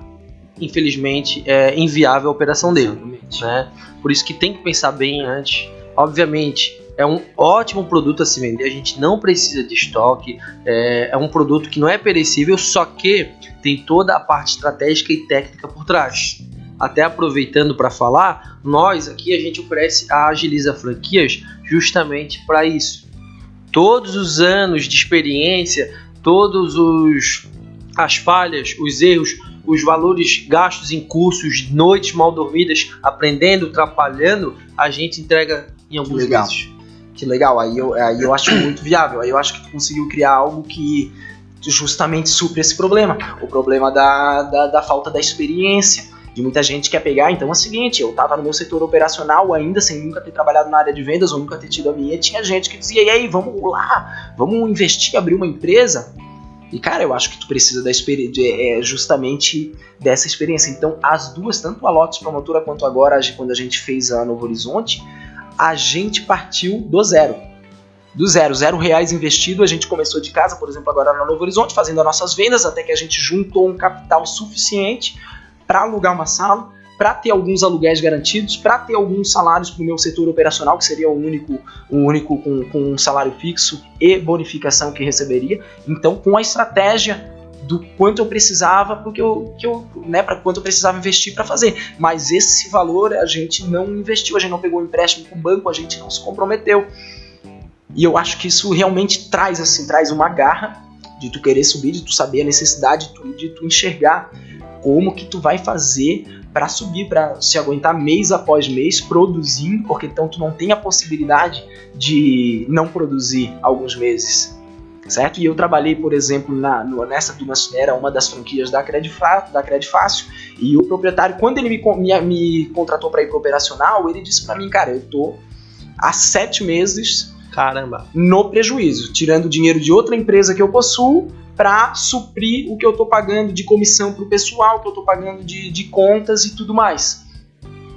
infelizmente, inviável a operação dele. Né? Por isso que tem que pensar bem antes. Obviamente, é um ótimo produto a se vender, a gente não precisa de estoque, é um produto que não é perecível, só que tem toda a parte estratégica e técnica por trás. Até aproveitando para falar, nós aqui a gente oferece a Agiliza Franquias justamente para isso. Todos os anos de experiência, as falhas, os erros, os valores gastos em cursos, noites mal dormidas, aprendendo, atrapalhando, a gente entrega em alguns meses. Que legal, aí eu acho muito viável, aí eu acho que tu conseguiu criar algo que justamente supre esse problema, o problema da falta da experiência, de muita gente quer pegar. Então é o seguinte, eu tava no meu setor operacional ainda, sem nunca ter trabalhado na área de vendas ou nunca ter tido a minha, e tinha gente que dizia, e aí, vamos lá, vamos investir, abrir uma empresa? E cara, eu acho que tu precisa justamente dessa experiência. Então as duas, tanto a Lotus Promotora quanto agora, quando a gente fez a Novo Horizonte, a gente partiu do zero. Do zero, R$0 investido, a gente começou de casa, por exemplo, agora na Novo Horizonte, fazendo as nossas vendas, até que a gente juntou um capital suficiente para alugar uma sala, para ter alguns aluguéis garantidos, para ter alguns salários para o meu setor operacional, que seria o único com um salário fixo e bonificação que receberia. Então, com a estratégia do quanto eu precisava, para quanto eu precisava investir para fazer. Mas esse valor a gente não investiu, a gente não pegou um empréstimo com o banco, a gente não se comprometeu. E eu acho que isso realmente traz uma garra de tu querer subir, de tu saber a necessidade, de tu enxergar como que tu vai fazer para subir, para se aguentar mês após mês produzindo, porque então tu não tem a possibilidade de não produzir alguns meses, certo? E eu trabalhei, por exemplo, era uma das franquias da Credifácil, e o proprietário, quando ele me contratou para ir pro operacional, ele disse para mim, cara, eu tô há 7 meses no prejuízo, tirando dinheiro de outra empresa que eu possuo para suprir o que eu estou pagando de comissão para o pessoal, o que eu estou pagando de contas e tudo mais.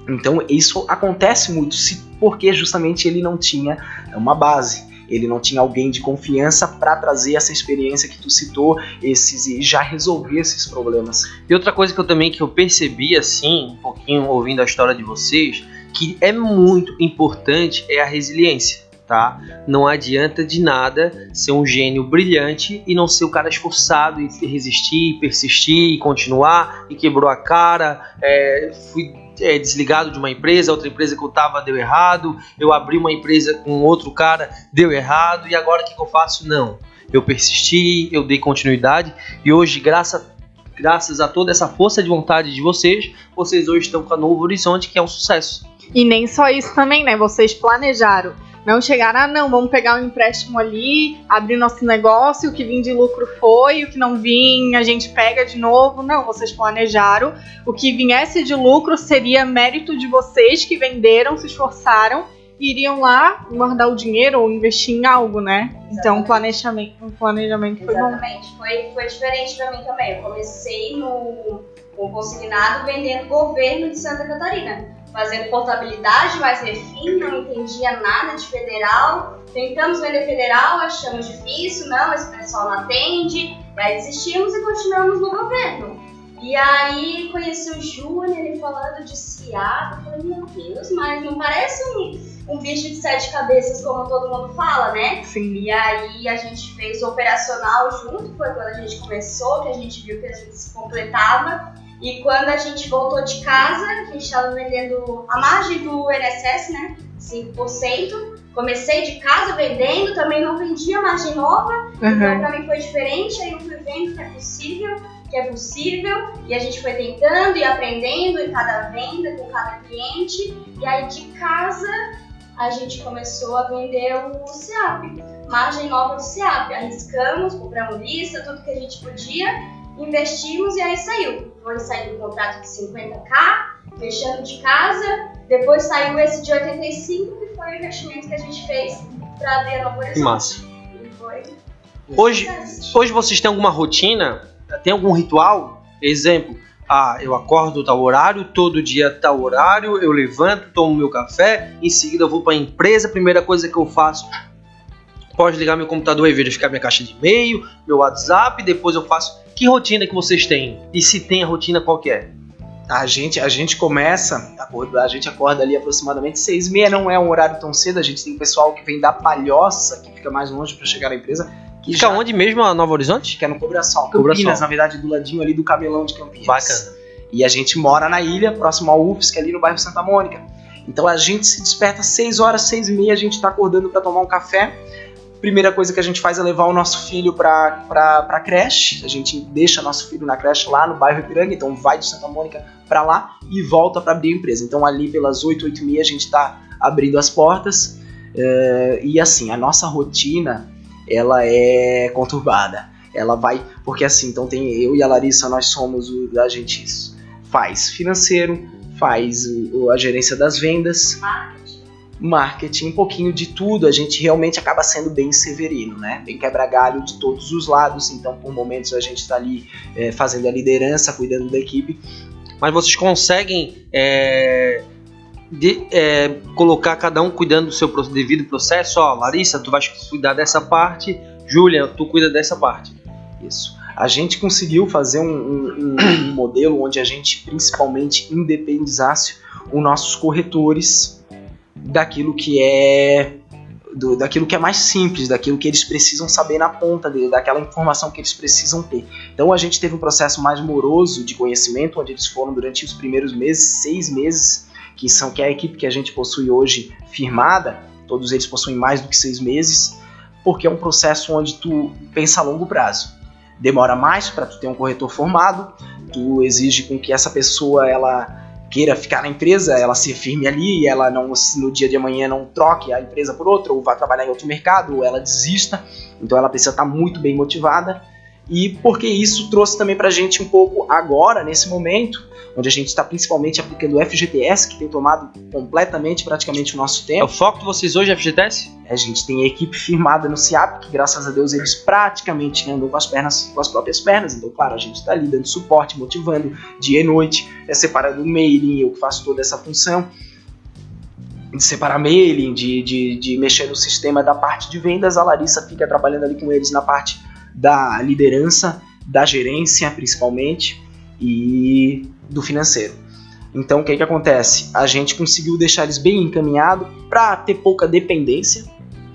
Então isso acontece muito, porque justamente ele não tinha uma base, ele não tinha alguém de confiança para trazer essa experiência que tu citou, e já resolver esses problemas. E outra coisa que eu percebi assim, um pouquinho ouvindo a história de vocês, que é muito importante é a resiliência. Tá? Não adianta de nada ser um gênio brilhante e não ser o cara esforçado e resistir, persistir e continuar, e quebrou a cara, fui desligado de uma empresa, outra empresa que eu estava deu errado, eu abri uma empresa com outro cara, deu errado, e agora o que eu faço? Não, eu persisti, eu dei continuidade, e hoje graças a toda essa força de vontade de vocês hoje estão com a Novo Horizonte, que é um sucesso. E nem só isso também, né? Vocês planejaram. Não chegaram, não, vamos pegar um empréstimo ali, abrir nosso negócio, o que vir de lucro foi, o que não vir a gente pega de novo. Não, vocês planejaram. O que viesse de lucro seria mérito de vocês que venderam, se esforçaram, e iriam lá guardar o dinheiro ou investir em algo, né? Exatamente. Então o planejamento foi bom. Exatamente, foi diferente pra mim também. Eu comecei com consignado vendendo governo de Santa Catarina. Fazendo portabilidade, mas refim, não entendia nada de federal. Tentamos vender federal, achamos difícil, não, esse pessoal não atende. E aí desistimos e continuamos no governo. E aí conheci o Júnior, ele falando de SIAP, eu falei, meu Deus, mas não parece um bicho de 7 cabeças como todo mundo fala, né? Sim. E aí a gente fez o operacional junto, foi quando a gente começou, que a gente viu que a gente se completava. E quando a gente voltou de casa, a gente estava vendendo a margem do INSS, né? 5%. Comecei de casa vendendo, também não vendia margem nova. Então pra mim foi diferente, aí eu fui vendo que é possível. E a gente foi tentando e aprendendo em cada venda, com cada cliente. E aí de casa a gente começou a vender o SIAP. Margem nova do SIAP. Arriscamos, compramos lista, tudo que a gente podia. Investimos e aí saiu. Foi sair um contrato de 50k, fechando de casa. Depois saiu esse de 85, que foi o investimento que a gente fez para abrir a Novo Horizonte. Massa. E foi hoje vocês têm alguma rotina? Tem algum ritual? Exemplo, eu acordo tal horário, todo dia tal horário, eu levanto, tomo meu café, em seguida eu vou para a empresa, a primeira coisa que eu faço, pode ligar meu computador e verificar minha caixa de e-mail, meu WhatsApp, depois eu faço... Que rotina que vocês têm? E se tem a rotina, qual que é? A gente acorda ali aproximadamente 6h30, não é um horário tão cedo, a gente tem pessoal que vem da Palhoça, que fica mais longe para chegar na empresa, Fica onde mesmo a Novo Horizonte? Que é no Cobrasol. Cobrasol. Campinas, na verdade, do ladinho ali do Camelão de Campinas. Bacana. E a gente mora na ilha, próximo ao UFSC, ali no bairro Santa Mônica. Então a gente se desperta às 6 horas, 6h30, a gente tá acordando para tomar um café. Primeira coisa que a gente faz é levar o nosso filho pra creche. A gente deixa nosso filho na creche lá no bairro Ipiranga, então vai de Santa Mônica para lá e volta para abrir a empresa. Então ali pelas 8, 8h30 a gente tá abrindo as portas. E assim, a nossa rotina, ela é conturbada. Ela vai, porque assim, então tem eu e a Larissa, nós somos a gente faz financeiro, faz a gerência das vendas, marketing, um pouquinho de tudo. A gente realmente acaba sendo bem severino, né? Bem quebra-galho de todos os lados. Então, por momentos a gente está ali fazendo a liderança, cuidando da equipe. Mas vocês conseguem colocar cada um cuidando do seu devido processo? Ó, Larissa, tu vai cuidar dessa parte, Júlia, tu cuida dessa parte. Isso. A gente conseguiu fazer um modelo onde a gente principalmente independizasse os nossos corretores daquilo que é mais simples, daquilo que eles precisam saber na ponta dele, daquela informação que eles precisam ter. Então a gente teve um processo mais moroso de conhecimento, onde eles foram durante os primeiros meses, 6 meses, que é a equipe que a gente possui hoje firmada. Todos eles possuem mais do que 6 meses, porque é um processo onde tu pensa a longo prazo. Demora mais para tu ter um corretor formado, tu exige com que essa pessoa ela queira ficar na empresa, ela se firme ali, e ela não, no dia de amanhã não troque a empresa por outra, ou vá trabalhar em outro mercado, ou ela desista. Então ela precisa estar muito bem motivada. E porque isso trouxe também pra gente um pouco agora, nesse momento, onde a gente está principalmente aplicando o FGTS, que tem tomado completamente, praticamente o nosso tempo. É o foco de vocês hoje, FGTS? A gente tem a equipe firmada no CIAP, que graças a Deus eles praticamente andam com as próprias pernas. Então, claro, a gente está ali dando suporte, motivando dia e noite, separando o mailing, eu que faço toda essa função de separar mailing, de mexer no sistema da parte de vendas. A Larissa fica trabalhando ali com eles na parte da liderança, da gerência principalmente, e do financeiro. Então o que acontece? A gente conseguiu deixar eles bem encaminhados para ter pouca dependência,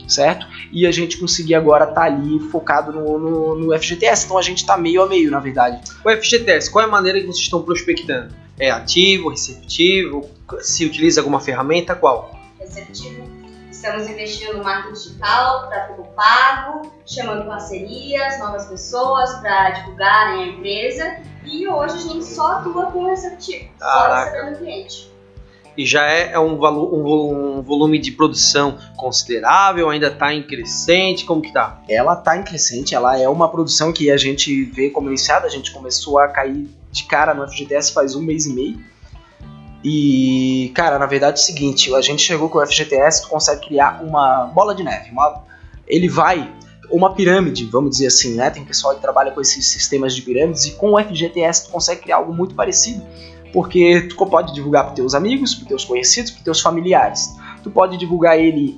certo? E a gente conseguir agora estar ali focado no FGTS. Então a gente está meio a meio, na verdade. O FGTS, qual é a maneira que vocês estão prospectando? É ativo, receptivo? Se utiliza alguma ferramenta? Qual? Receptivo. Estamos investindo no marketing digital, tráfego pago, chamando parcerias, novas pessoas para divulgarem a empresa. E hoje a gente só atua com o receptivo, só recebendo o cliente. E já é um volume de produção considerável, ainda está em crescente, como que está? Ela está em crescente, ela é uma produção que a gente vê como iniciada. A gente começou a cair de cara no FGTS faz 1 mês e meio. E, cara, na verdade é o seguinte, a gente chegou com o FGTS, tu consegue criar uma bola de neve, uma pirâmide, vamos dizer assim, né? Tem pessoal que trabalha com esses sistemas de pirâmides, e com o FGTS tu consegue criar algo muito parecido, porque tu pode divulgar para teus amigos, para teus conhecidos, para teus familiares. Tu pode divulgar ele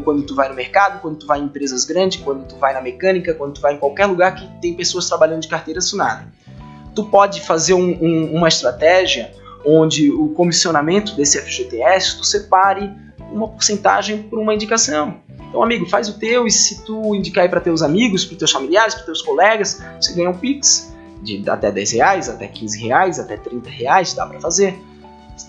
quando tu vai no mercado, quando tu vai em empresas grandes, quando tu vai na mecânica, quando tu vai em qualquer lugar que tem pessoas trabalhando de carteira assinada. Tu pode fazer uma estratégia onde o comissionamento desse FGTS, tu separe uma porcentagem por uma indicação. Então, amigo, faz o teu, e se tu indicar aí para teus amigos, para teus familiares, para teus colegas, você ganha um Pix de até R$10, até R$15, até R$30, dá para fazer.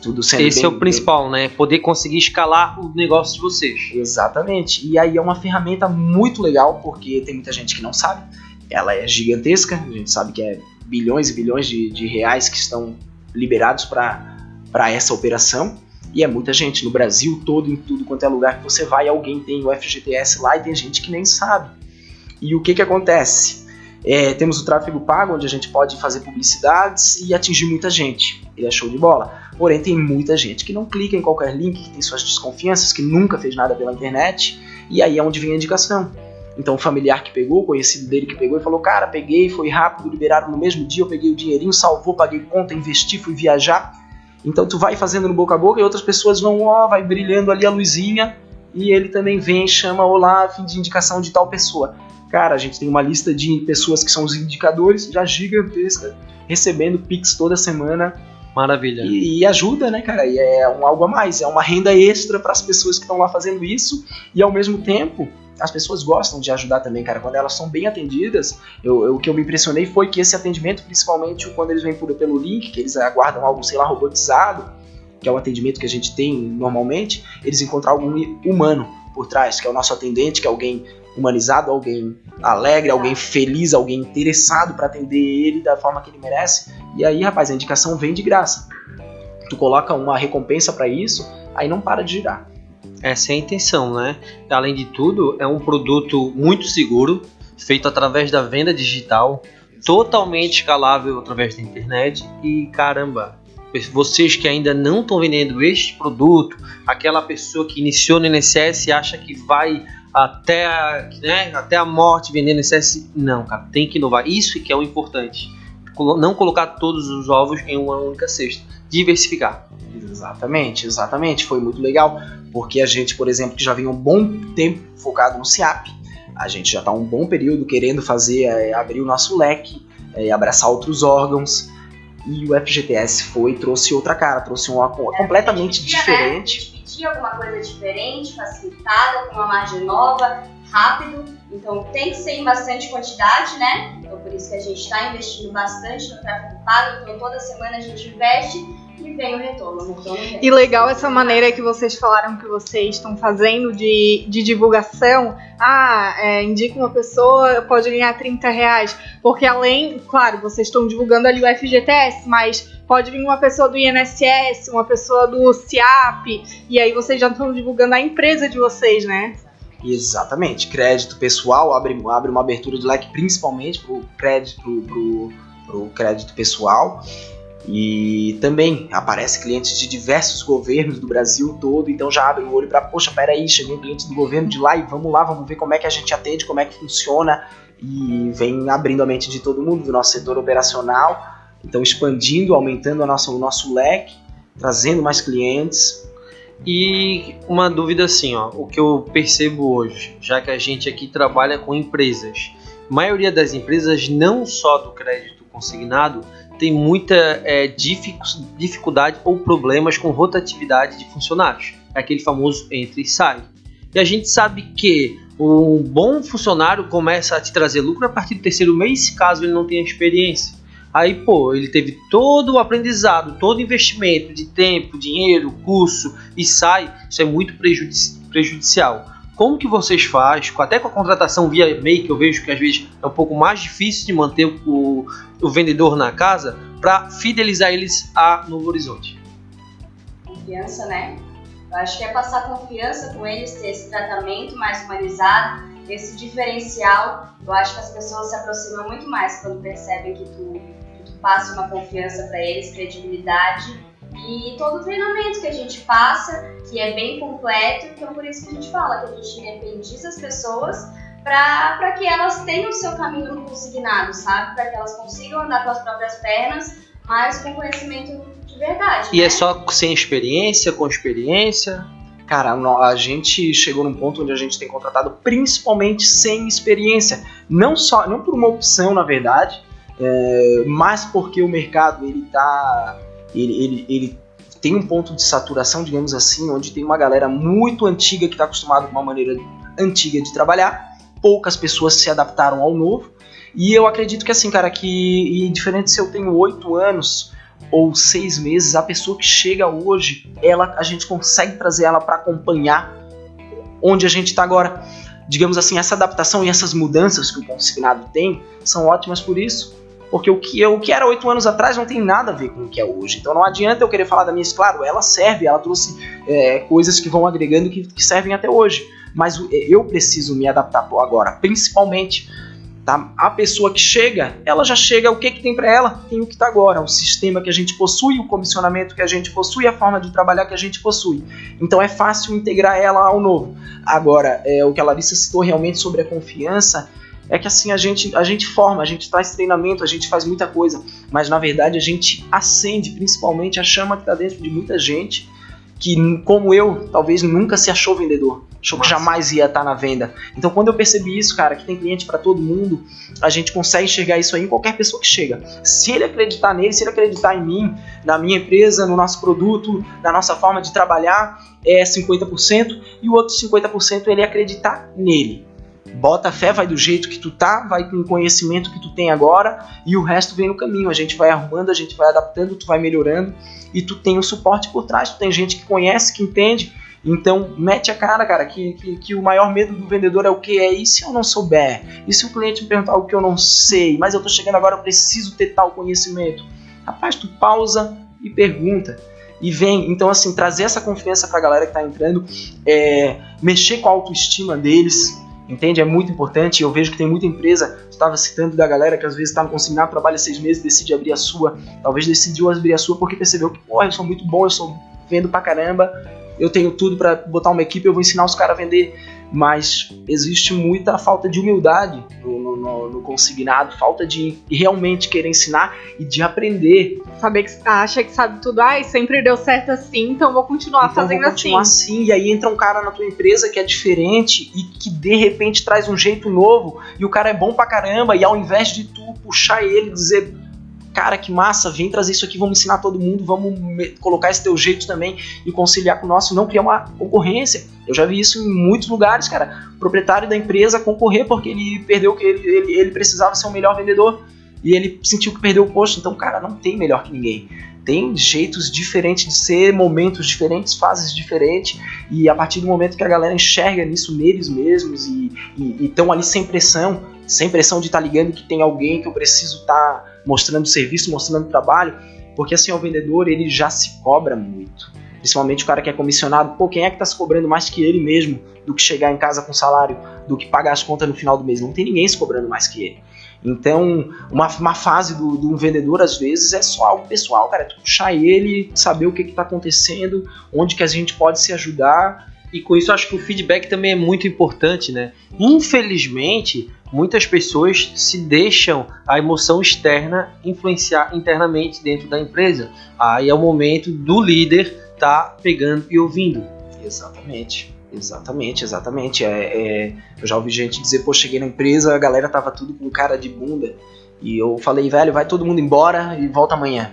Tudo sendo Esse é o principal, né? Poder conseguir escalar o negócio de vocês. Exatamente. E aí é uma ferramenta muito legal, porque tem muita gente que não sabe. Ela é gigantesca, a gente sabe que é bilhões e bilhões de reais que estão liberados para essa operação, e é muita gente no Brasil todo, em tudo quanto é lugar que você vai, alguém tem o FGTS lá, e tem gente que nem sabe. E o que acontece? Temos o tráfego pago, onde a gente pode fazer publicidades e atingir muita gente, ele é show de bola. Porém tem muita gente que não clica em qualquer link, que tem suas desconfianças, que nunca fez nada pela internet, e aí é onde vem a indicação. Então o familiar que pegou, o conhecido dele que pegou e falou, cara, peguei, foi rápido, liberaram no mesmo dia, eu peguei o dinheirinho, salvou, paguei conta, investi, fui viajar. Então tu vai fazendo no boca a boca, e outras pessoas vão, vai brilhando ali a luzinha, e ele também vem, chama, olá, fim de indicação de tal pessoa. Cara, a gente tem uma lista de pessoas que são os indicadores, já gigantesca, recebendo Pix toda semana. Maravilha. E ajuda, né, cara? E é algo a mais, é uma renda extra para as pessoas que estão lá fazendo isso, e ao mesmo tempo as pessoas gostam de ajudar também, cara. Quando elas são bem atendidas, o que eu me impressionei foi que esse atendimento, principalmente quando eles vêm pelo link, que eles aguardam algo, sei lá, robotizado, que é o atendimento que a gente tem normalmente, eles encontram algo humano por trás, que é o nosso atendente, que é alguém humanizado, alguém alegre, alguém feliz, alguém interessado para atender ele da forma que ele merece. E aí, rapaz, a indicação vem de graça. Tu coloca uma recompensa para isso, aí não para de girar. Essa é a intenção, né? Além de tudo, é um produto muito seguro, feito através da venda digital, totalmente escalável através da internet. E caramba, vocês que ainda não estão vendendo este produto, aquela pessoa que iniciou no INSS e acha que vai até a morte vendendo INSS, não, cara, tem que inovar. Isso que é o importante. Não colocar todos os ovos em uma única cesta. Diversificar. Exatamente. Foi muito legal, porque a gente, por exemplo, que já vem um bom tempo focado no SIAP, a gente já está um bom período querendo abrir o nosso leque, abraçar outros órgãos. E o FGTS trouxe outra cara, trouxe uma completamente diferente. Pedir alguma coisa diferente, facilitada, com uma margem nova, rápido. Então tem que ser em bastante quantidade, né? Então por isso que a gente está investindo bastante no tráfego pago. Então toda semana a gente investe e vem o retorno. E legal essa maneira que vocês falaram que vocês estão fazendo de divulgação. Indica uma pessoa, pode ganhar R$30. Porque além, claro, vocês estão divulgando ali o FGTS, mas pode vir uma pessoa do INSS, uma pessoa do SIAP, e aí vocês já estão divulgando a empresa de vocês, né? Exatamente. Crédito pessoal abre uma abertura de leque principalmente pro crédito pessoal. E também aparece clientes de diversos governos do Brasil todo, então já abre o olho para, poxa, peraí, chegou um cliente do governo de lá e vamos ver como é que a gente atende, como é que funciona, e vem abrindo a mente de todo mundo, do nosso setor operacional, então expandindo, aumentando o nosso leque, trazendo mais clientes. E uma dúvida assim, o que eu percebo hoje, já que a gente aqui trabalha com empresas, a maioria das empresas, não só do crédito consignado, tem muita dificuldade ou problemas com rotatividade de funcionários. É aquele famoso entra e sai. E a gente sabe que um bom funcionário começa a te trazer lucro a partir do terceiro mês, caso ele não tenha experiência. Aí, ele teve todo o aprendizado, todo o investimento de tempo, dinheiro, curso e sai. Isso é muito prejudicial. Como que vocês fazem, até com a contratação via e-mail, que eu vejo que às vezes é um pouco mais difícil de manter o vendedor na casa, para fidelizar eles a Novo Horizonte? Confiança, né? Eu acho que é passar confiança com eles, ter esse tratamento mais humanizado, esse diferencial. Eu acho que as pessoas se aproximam muito mais quando percebem que tu passa uma confiança para eles, credibilidade. E todo o treinamento que a gente passa, que é bem completo, então por isso que a gente fala que a gente independiza as pessoas para que elas tenham o seu caminho no consignado, sabe? Para que elas consigam andar com as próprias pernas, mas com conhecimento de verdade. E é só sem experiência, com experiência? Cara, a gente chegou num ponto onde a gente tem contratado principalmente sem experiência. Não por uma opção, na verdade, mas porque o mercado ele tem um ponto de saturação, digamos assim, onde tem uma galera muito antiga que está acostumada com uma maneira antiga de trabalhar. Poucas pessoas se adaptaram ao novo. E eu acredito que assim, cara, que diferente se eu tenho 8 anos ou 6 meses, a pessoa que chega hoje, a gente consegue trazer ela para acompanhar onde a gente está agora. Digamos assim, essa adaptação e essas mudanças que o consignado tem são ótimas por isso. Porque o que era 8 anos atrás não tem nada a ver com o que é hoje. Então não adianta eu querer falar da minha, claro, ela trouxe coisas que vão agregando que servem até hoje. Mas eu preciso me adaptar agora, principalmente, tá? A pessoa que chega, ela já chega, o que tem para ela? Tem o que está agora, o sistema que a gente possui, o comissionamento que a gente possui, a forma de trabalhar que a gente possui. Então é fácil integrar ela ao novo. Agora, o que a Larissa citou realmente sobre a confiança, é que assim, a gente forma, a gente traz treinamento, a gente faz muita coisa, mas na verdade a gente acende principalmente a chama que está dentro de muita gente que, como eu, talvez nunca se achou vendedor, achou que jamais ia estar na venda. Então quando eu percebi isso, cara, que tem cliente para todo mundo, a gente consegue enxergar isso aí em qualquer pessoa que chega. Se ele acreditar nele, se ele acreditar em mim, na minha empresa, no nosso produto, na nossa forma de trabalhar, é 50%, e o outro 50% ele acreditar nele. bota fé, vai do jeito que tu tá, vai com o conhecimento que tu tem agora, e o resto vem no caminho. A gente vai arrumando, a gente vai adaptando, tu vai melhorando, e tu tem o suporte por trás, tu tem gente que conhece, que entende. Então, mete a cara, que o maior medo do vendedor é o quê? É, e se eu não souber? E se o cliente me perguntar o que eu não sei? Mas eu tô chegando agora, eu preciso ter tal conhecimento. Rapaz, tu pausa e pergunta. E vem. Então, assim, trazer essa confiança pra galera que tá entrando, mexer com a autoestima deles, entende? É muito importante. Eu vejo que tem muita empresa, tu estava citando da galera que às vezes está no consignado, trabalha 6 meses, decide abrir a sua. Talvez decidiu abrir a sua porque percebeu que, eu sou muito bom, eu vendo pra caramba, eu tenho tudo para botar uma equipe, eu vou ensinar os caras a vender. Mas existe muita falta de humildade no consignado, falta de realmente querer ensinar e de aprender. Saber que acha que sabe tudo, sempre deu certo assim, então vou continuar fazendo assim. E aí entra um cara na tua empresa que é diferente e que de repente traz um jeito novo, e o cara é bom pra caramba, e ao invés de tu puxar ele e dizer, cara, que massa, vem trazer isso aqui, vamos ensinar todo mundo, vamos colocar esse teu jeito também e conciliar com o nosso, não criar uma concorrência. Eu já vi isso em muitos lugares, cara. O proprietário da empresa concorrer porque ele perdeu que ele precisava ser o melhor vendedor e ele sentiu que perdeu o posto. Então, cara, não tem melhor que ninguém. Tem jeitos diferentes de ser, momentos diferentes, fases diferentes, e a partir do momento que a galera enxerga nisso neles mesmos e estão ali sem pressão de estar ligando que tem alguém que eu preciso estar mostrando serviço, mostrando trabalho, porque assim, o vendedor, ele já se cobra muito. Principalmente o cara que é comissionado, quem é que tá se cobrando mais que ele mesmo, do que chegar em casa com salário, do que pagar as contas no final do mês? Não tem ninguém se cobrando mais que ele. Então, uma fase do vendedor, às vezes, é só algo pessoal, cara, é tu puxar ele, saber o que tá acontecendo, onde que a gente pode se ajudar. E com isso, eu acho que o feedback também é muito importante, né? Infelizmente, muitas pessoas se deixam a emoção externa influenciar internamente dentro da empresa. Aí é o momento do líder tá pegando e ouvindo. Exatamente. Eu já ouvi gente dizer, cheguei na empresa, a galera tava tudo com cara de bunda. E eu falei, velho, vai todo mundo embora e volta amanhã.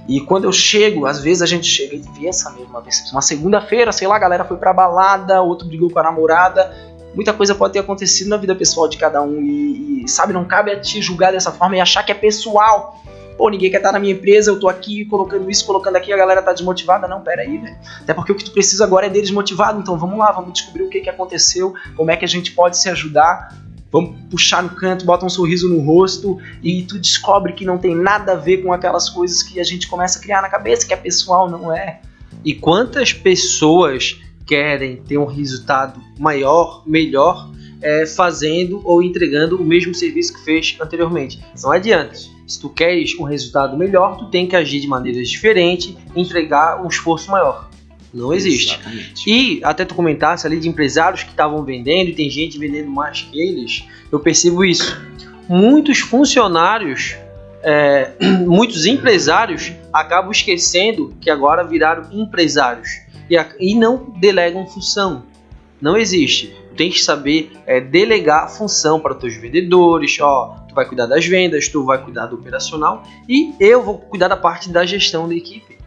E quando eu chego, às vezes a gente chega e vê essa mesma vez. Uma segunda-feira, sei lá, a galera foi pra balada, outro brigou com a namorada. Muita coisa pode ter acontecido na vida pessoal de cada um. E sabe, não cabe a te julgar dessa forma e achar que é pessoal. Ninguém quer estar na minha empresa, eu tô aqui colocando isso, colocando aqui, a galera tá desmotivada. Não, pera aí, velho. Até porque o que tu precisa agora é deles motivado. Então vamos lá, vamos descobrir o que aconteceu, como é que a gente pode se ajudar. Vamos puxar no canto, bota um sorriso no rosto e tu descobre que não tem nada a ver com aquelas coisas que a gente começa a criar na cabeça, que é pessoal, não é? E quantas pessoas querem ter um resultado maior, melhor, fazendo ou entregando o mesmo serviço que fez anteriormente? Não adianta. Se tu queres um resultado melhor, tu tem que agir de maneiras diferentes, entregar um esforço maior. Não existe. Exatamente. E até tu comentasse ali de empresários que estavam vendendo e tem gente vendendo mais que eles, eu percebo isso. Muitos funcionários, muitos empresários acabam esquecendo que agora viraram empresários e não delegam função. Não existe. Tu tem que saber delegar função para os teus vendedores. Tu vai cuidar das vendas, tu vai cuidar do operacional e eu vou cuidar da parte da gestão da equipe.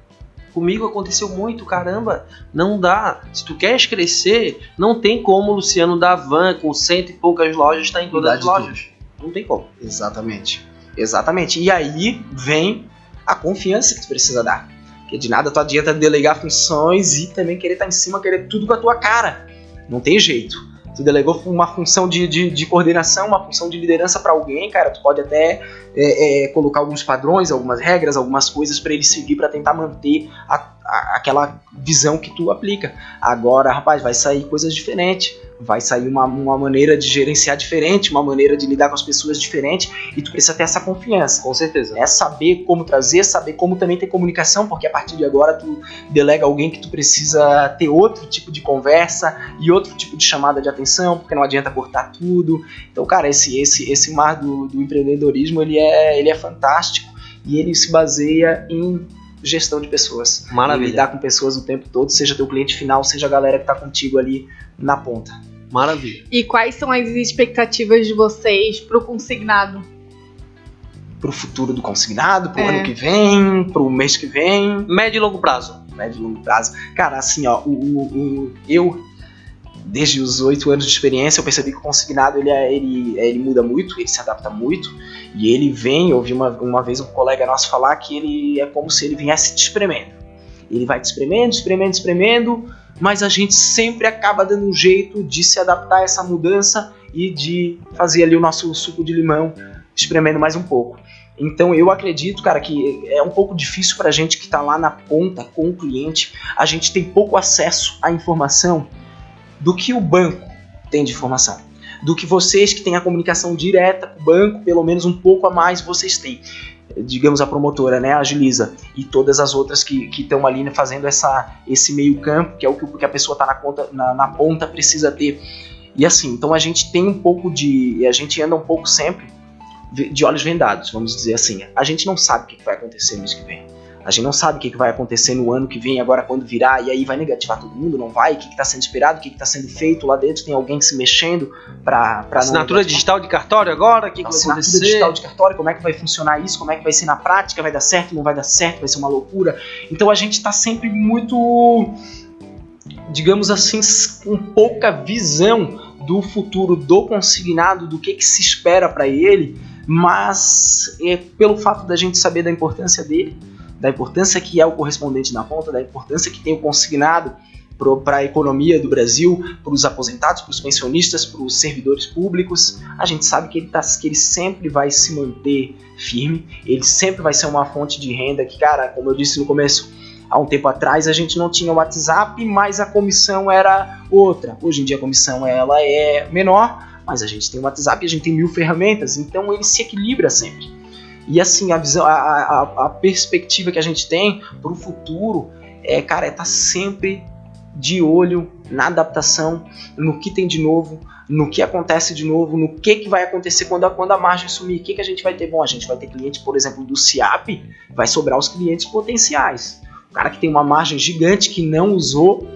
Comigo aconteceu muito, caramba, não dá. Se tu queres crescer, não tem como o Luciano da Van, com 100 e poucas lojas, estar em todas as lojas. Não tem como. Exatamente. E aí vem a confiança que tu precisa dar. Porque de nada tu adianta delegar funções e também querer estar em cima, querer tudo com a tua cara. Não tem jeito. Tu delegou uma função de coordenação, uma função de liderança para alguém, cara, tu pode até colocar alguns padrões, algumas regras, algumas coisas para ele seguir, para tentar manter aquela visão que tu aplica. Agora, rapaz, vai sair coisas diferentes, vai sair uma maneira de gerenciar diferente, uma maneira de lidar com as pessoas diferente, e tu precisa ter essa confiança. Com certeza. É saber como trazer, saber como também ter comunicação, porque a partir de agora tu delega alguém que tu precisa ter outro tipo de conversa e outro tipo de chamada de atenção, porque não adianta cortar tudo. Então, cara, esse mar do empreendedorismo, ele é fantástico e ele se baseia em gestão de pessoas. Maravilha. Lidar com pessoas o tempo todo, seja teu cliente final, seja a galera que tá contigo ali na ponta. Maravilha. E quais são as expectativas de vocês pro consignado? Pro futuro do consignado, pro ano que vem, pro mês que vem. Médio e longo prazo. Cara, assim, ó, eu desde os 8 anos de experiência, eu percebi que o consignado ele muda muito, ele se adapta muito, e ele vem, eu ouvi uma vez um colega nosso falar que ele é como se ele viesse te espremendo. Ele vai te espremendo, mas a gente sempre acaba dando um jeito de se adaptar a essa mudança e de fazer ali o nosso suco de limão espremendo mais um pouco. Então eu acredito, cara, que é um pouco difícil pra gente que tá lá na ponta com o cliente. A gente tem pouco acesso à informação do que o banco tem de informação. Do que vocês que têm a comunicação direta com o banco, pelo menos um pouco a mais vocês têm. Digamos a promotora, né, a Agiliza, e todas as outras que estão ali, né, fazendo esse meio campo, que é o que a pessoa tá na ponta precisa ter. E assim, então a gente tem um pouco a gente anda um pouco sempre de olhos vendados, vamos dizer assim. A gente não sabe o que vai acontecer no mês que vem. A gente não sabe o que vai acontecer no ano que vem, agora quando virar, e aí vai negativar todo mundo, não vai? O que está sendo esperado, o que está sendo feito lá dentro? Tem alguém se mexendo para assinatura digital de cartório agora? O que vai acontecer? Assinatura digital de cartório, como é que vai funcionar isso? Como é que vai ser na prática? Vai dar certo, não vai dar certo? Vai ser uma loucura? Então a gente está sempre muito, digamos assim, com pouca visão do futuro do consignado, do que se espera para ele, mas pelo fato da gente saber da importância dele, da importância que é o correspondente na ponta, da importância que tem o consignado para a economia do Brasil, para os aposentados, para os pensionistas, para os servidores públicos, a gente sabe que ele sempre vai se manter firme, ele sempre vai ser uma fonte de renda que, cara, como eu disse no começo, há um tempo atrás a gente não tinha WhatsApp, mas a comissão era outra. Hoje em dia a comissão ela é menor, mas a gente tem o WhatsApp e a gente tem 1000 ferramentas, então ele se equilibra sempre. E assim, a visão, a perspectiva que a gente tem para o futuro é estar sempre de olho na adaptação, no que tem de novo, no que acontece de novo, no que vai acontecer quando a margem sumir. O que a gente vai ter? Bom, a gente vai ter cliente, por exemplo, do CIAP, vai sobrar os clientes potenciais. O cara que tem uma margem gigante, que não usou,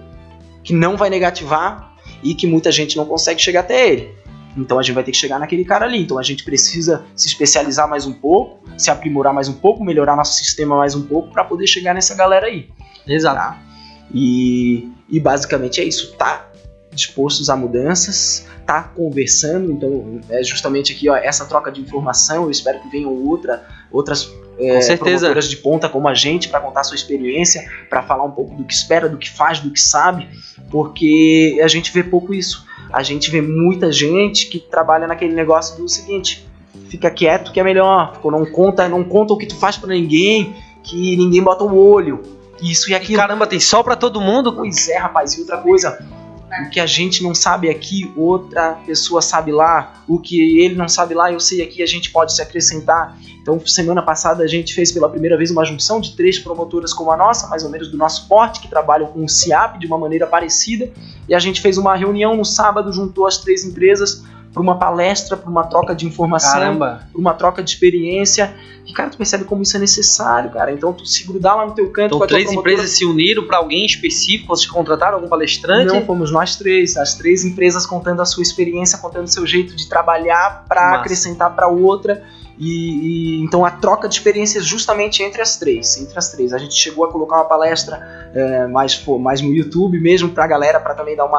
que não vai negativar e que muita gente não consegue chegar até ele. Então a gente vai ter que chegar naquele cara ali. Então a gente precisa se especializar mais um pouco, se aprimorar mais um pouco, melhorar nosso sistema mais um pouco para poder chegar nessa galera aí. Exato. Tá? E basicamente é isso. Tá dispostos a mudanças, tá conversando. Então é justamente aqui, ó, essa troca de informação. Eu espero que venham outras promotoras de ponta como a gente para contar a sua experiência, para falar um pouco do que espera, do que faz, do que sabe, porque a gente vê pouco isso. A gente vê muita gente que trabalha naquele negócio do seguinte: fica quieto que é melhor, não conta o que tu faz pra ninguém, que ninguém bota o olho, isso e aquilo. E caramba, tem sol pra todo mundo? Pois é, rapaz, e outra coisa, o que a gente não sabe aqui, outra pessoa sabe lá, o que ele não sabe lá, eu sei aqui, a gente pode se acrescentar. Então, semana passada a gente fez pela primeira vez uma junção de 3 promotoras como a nossa, mais ou menos do nosso porte, que trabalham com o CIAP de uma maneira parecida, e a gente fez uma reunião no sábado, juntou as 3 empresas para uma palestra, para uma troca de informação, para uma troca de experiência. E, cara, tu percebe como isso é necessário, cara. Então, tu se grudar lá no teu canto. Então, 3 empresas se uniram para alguém específico? Vocês contrataram algum palestrante? Não, fomos nós 3. As 3 empresas contando a sua experiência, contando o seu jeito de trabalhar para acrescentar para outra. E então a troca de experiências justamente entre as 3. A gente chegou a colocar uma palestra mais no YouTube mesmo para a galera, para também dar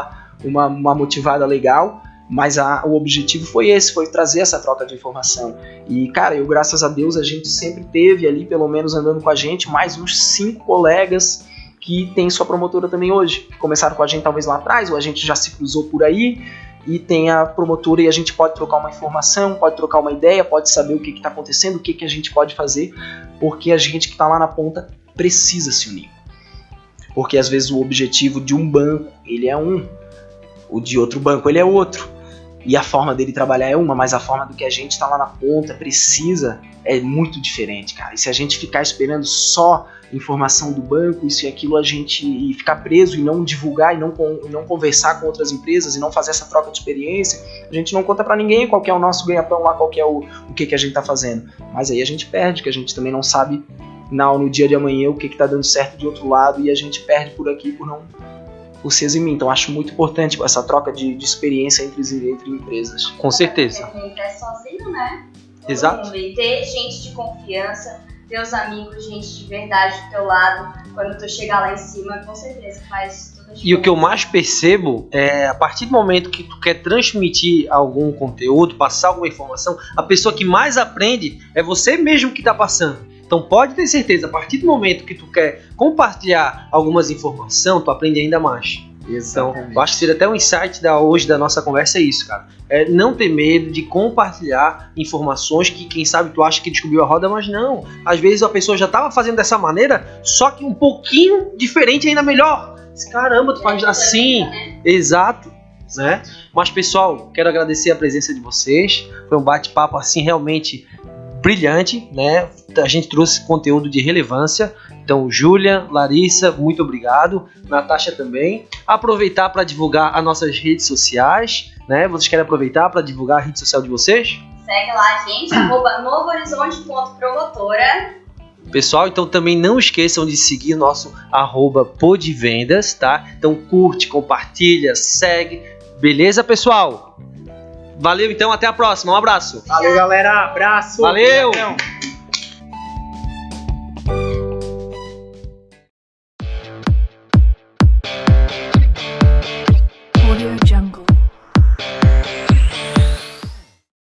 uma motivada legal. Mas o objetivo foi esse, foi trazer essa troca de informação. E, cara, graças a Deus, a gente sempre teve ali, pelo menos andando com a gente, mais uns 5 colegas que tem sua promotora também hoje, que começaram com a gente talvez lá atrás, ou a gente já se cruzou por aí, e tem a promotora e a gente pode trocar uma informação, pode trocar uma ideia, pode saber o que está acontecendo, o que a gente pode fazer, porque a gente que está lá na ponta precisa se unir. Porque às vezes o objetivo de um banco, ele é um, o de outro banco ele é outro. E a forma dele trabalhar é uma, mas a forma do que a gente está lá na ponta precisa é muito diferente, cara. E se a gente ficar esperando só informação do banco, isso e aquilo, a gente ficar preso e não divulgar e não conversar com outras empresas e não fazer essa troca de experiência, a gente não conta pra ninguém qual que é o nosso ganha-pão lá, qual que é o que a gente tá fazendo. Mas aí a gente perde, que a gente também não sabe no dia de amanhã o que tá dando certo de outro lado, e a gente perde por aqui por se eximir. Então acho muito importante essa troca de experiência entre empresas. Com certeza. Não é sozinho, né? Exato. E ter gente de confiança, teus amigos, gente de verdade do teu lado, quando tu chegar lá em cima, com certeza faz toda a diferença. E o que eu mais percebo é, a partir do momento que tu quer transmitir algum conteúdo, passar alguma informação, a pessoa que mais aprende é você mesmo que está passando. Então pode ter certeza, a partir do momento que tu quer compartilhar algumas informações, tu aprende ainda mais. Então, eu acho que seria até um insight hoje da nossa conversa é isso, cara. É não ter medo de compartilhar informações que, quem sabe, tu acha que descobriu a roda, mas não. Às vezes a pessoa já estava fazendo dessa maneira, só que um pouquinho diferente ainda melhor. Caramba, tu faz assim. Exato. Né? Mas, pessoal, quero agradecer a presença de vocês. Foi um bate-papo assim realmente brilhante, né? A gente trouxe conteúdo de relevância. Então, Júlia, Larissa, muito obrigado. Natasha também. Aproveitar para divulgar as nossas redes sociais, né? Vocês querem aproveitar para divulgar a rede social de vocês? Segue lá, gente, @novohorizonte.promotora. Pessoal, então também não esqueçam de seguir nosso @podvendas, tá? Então curte, compartilha, segue. Beleza, pessoal? Valeu, então, até a próxima. Um abraço. Valeu, galera. Abraço. Valeu. Obrigadão.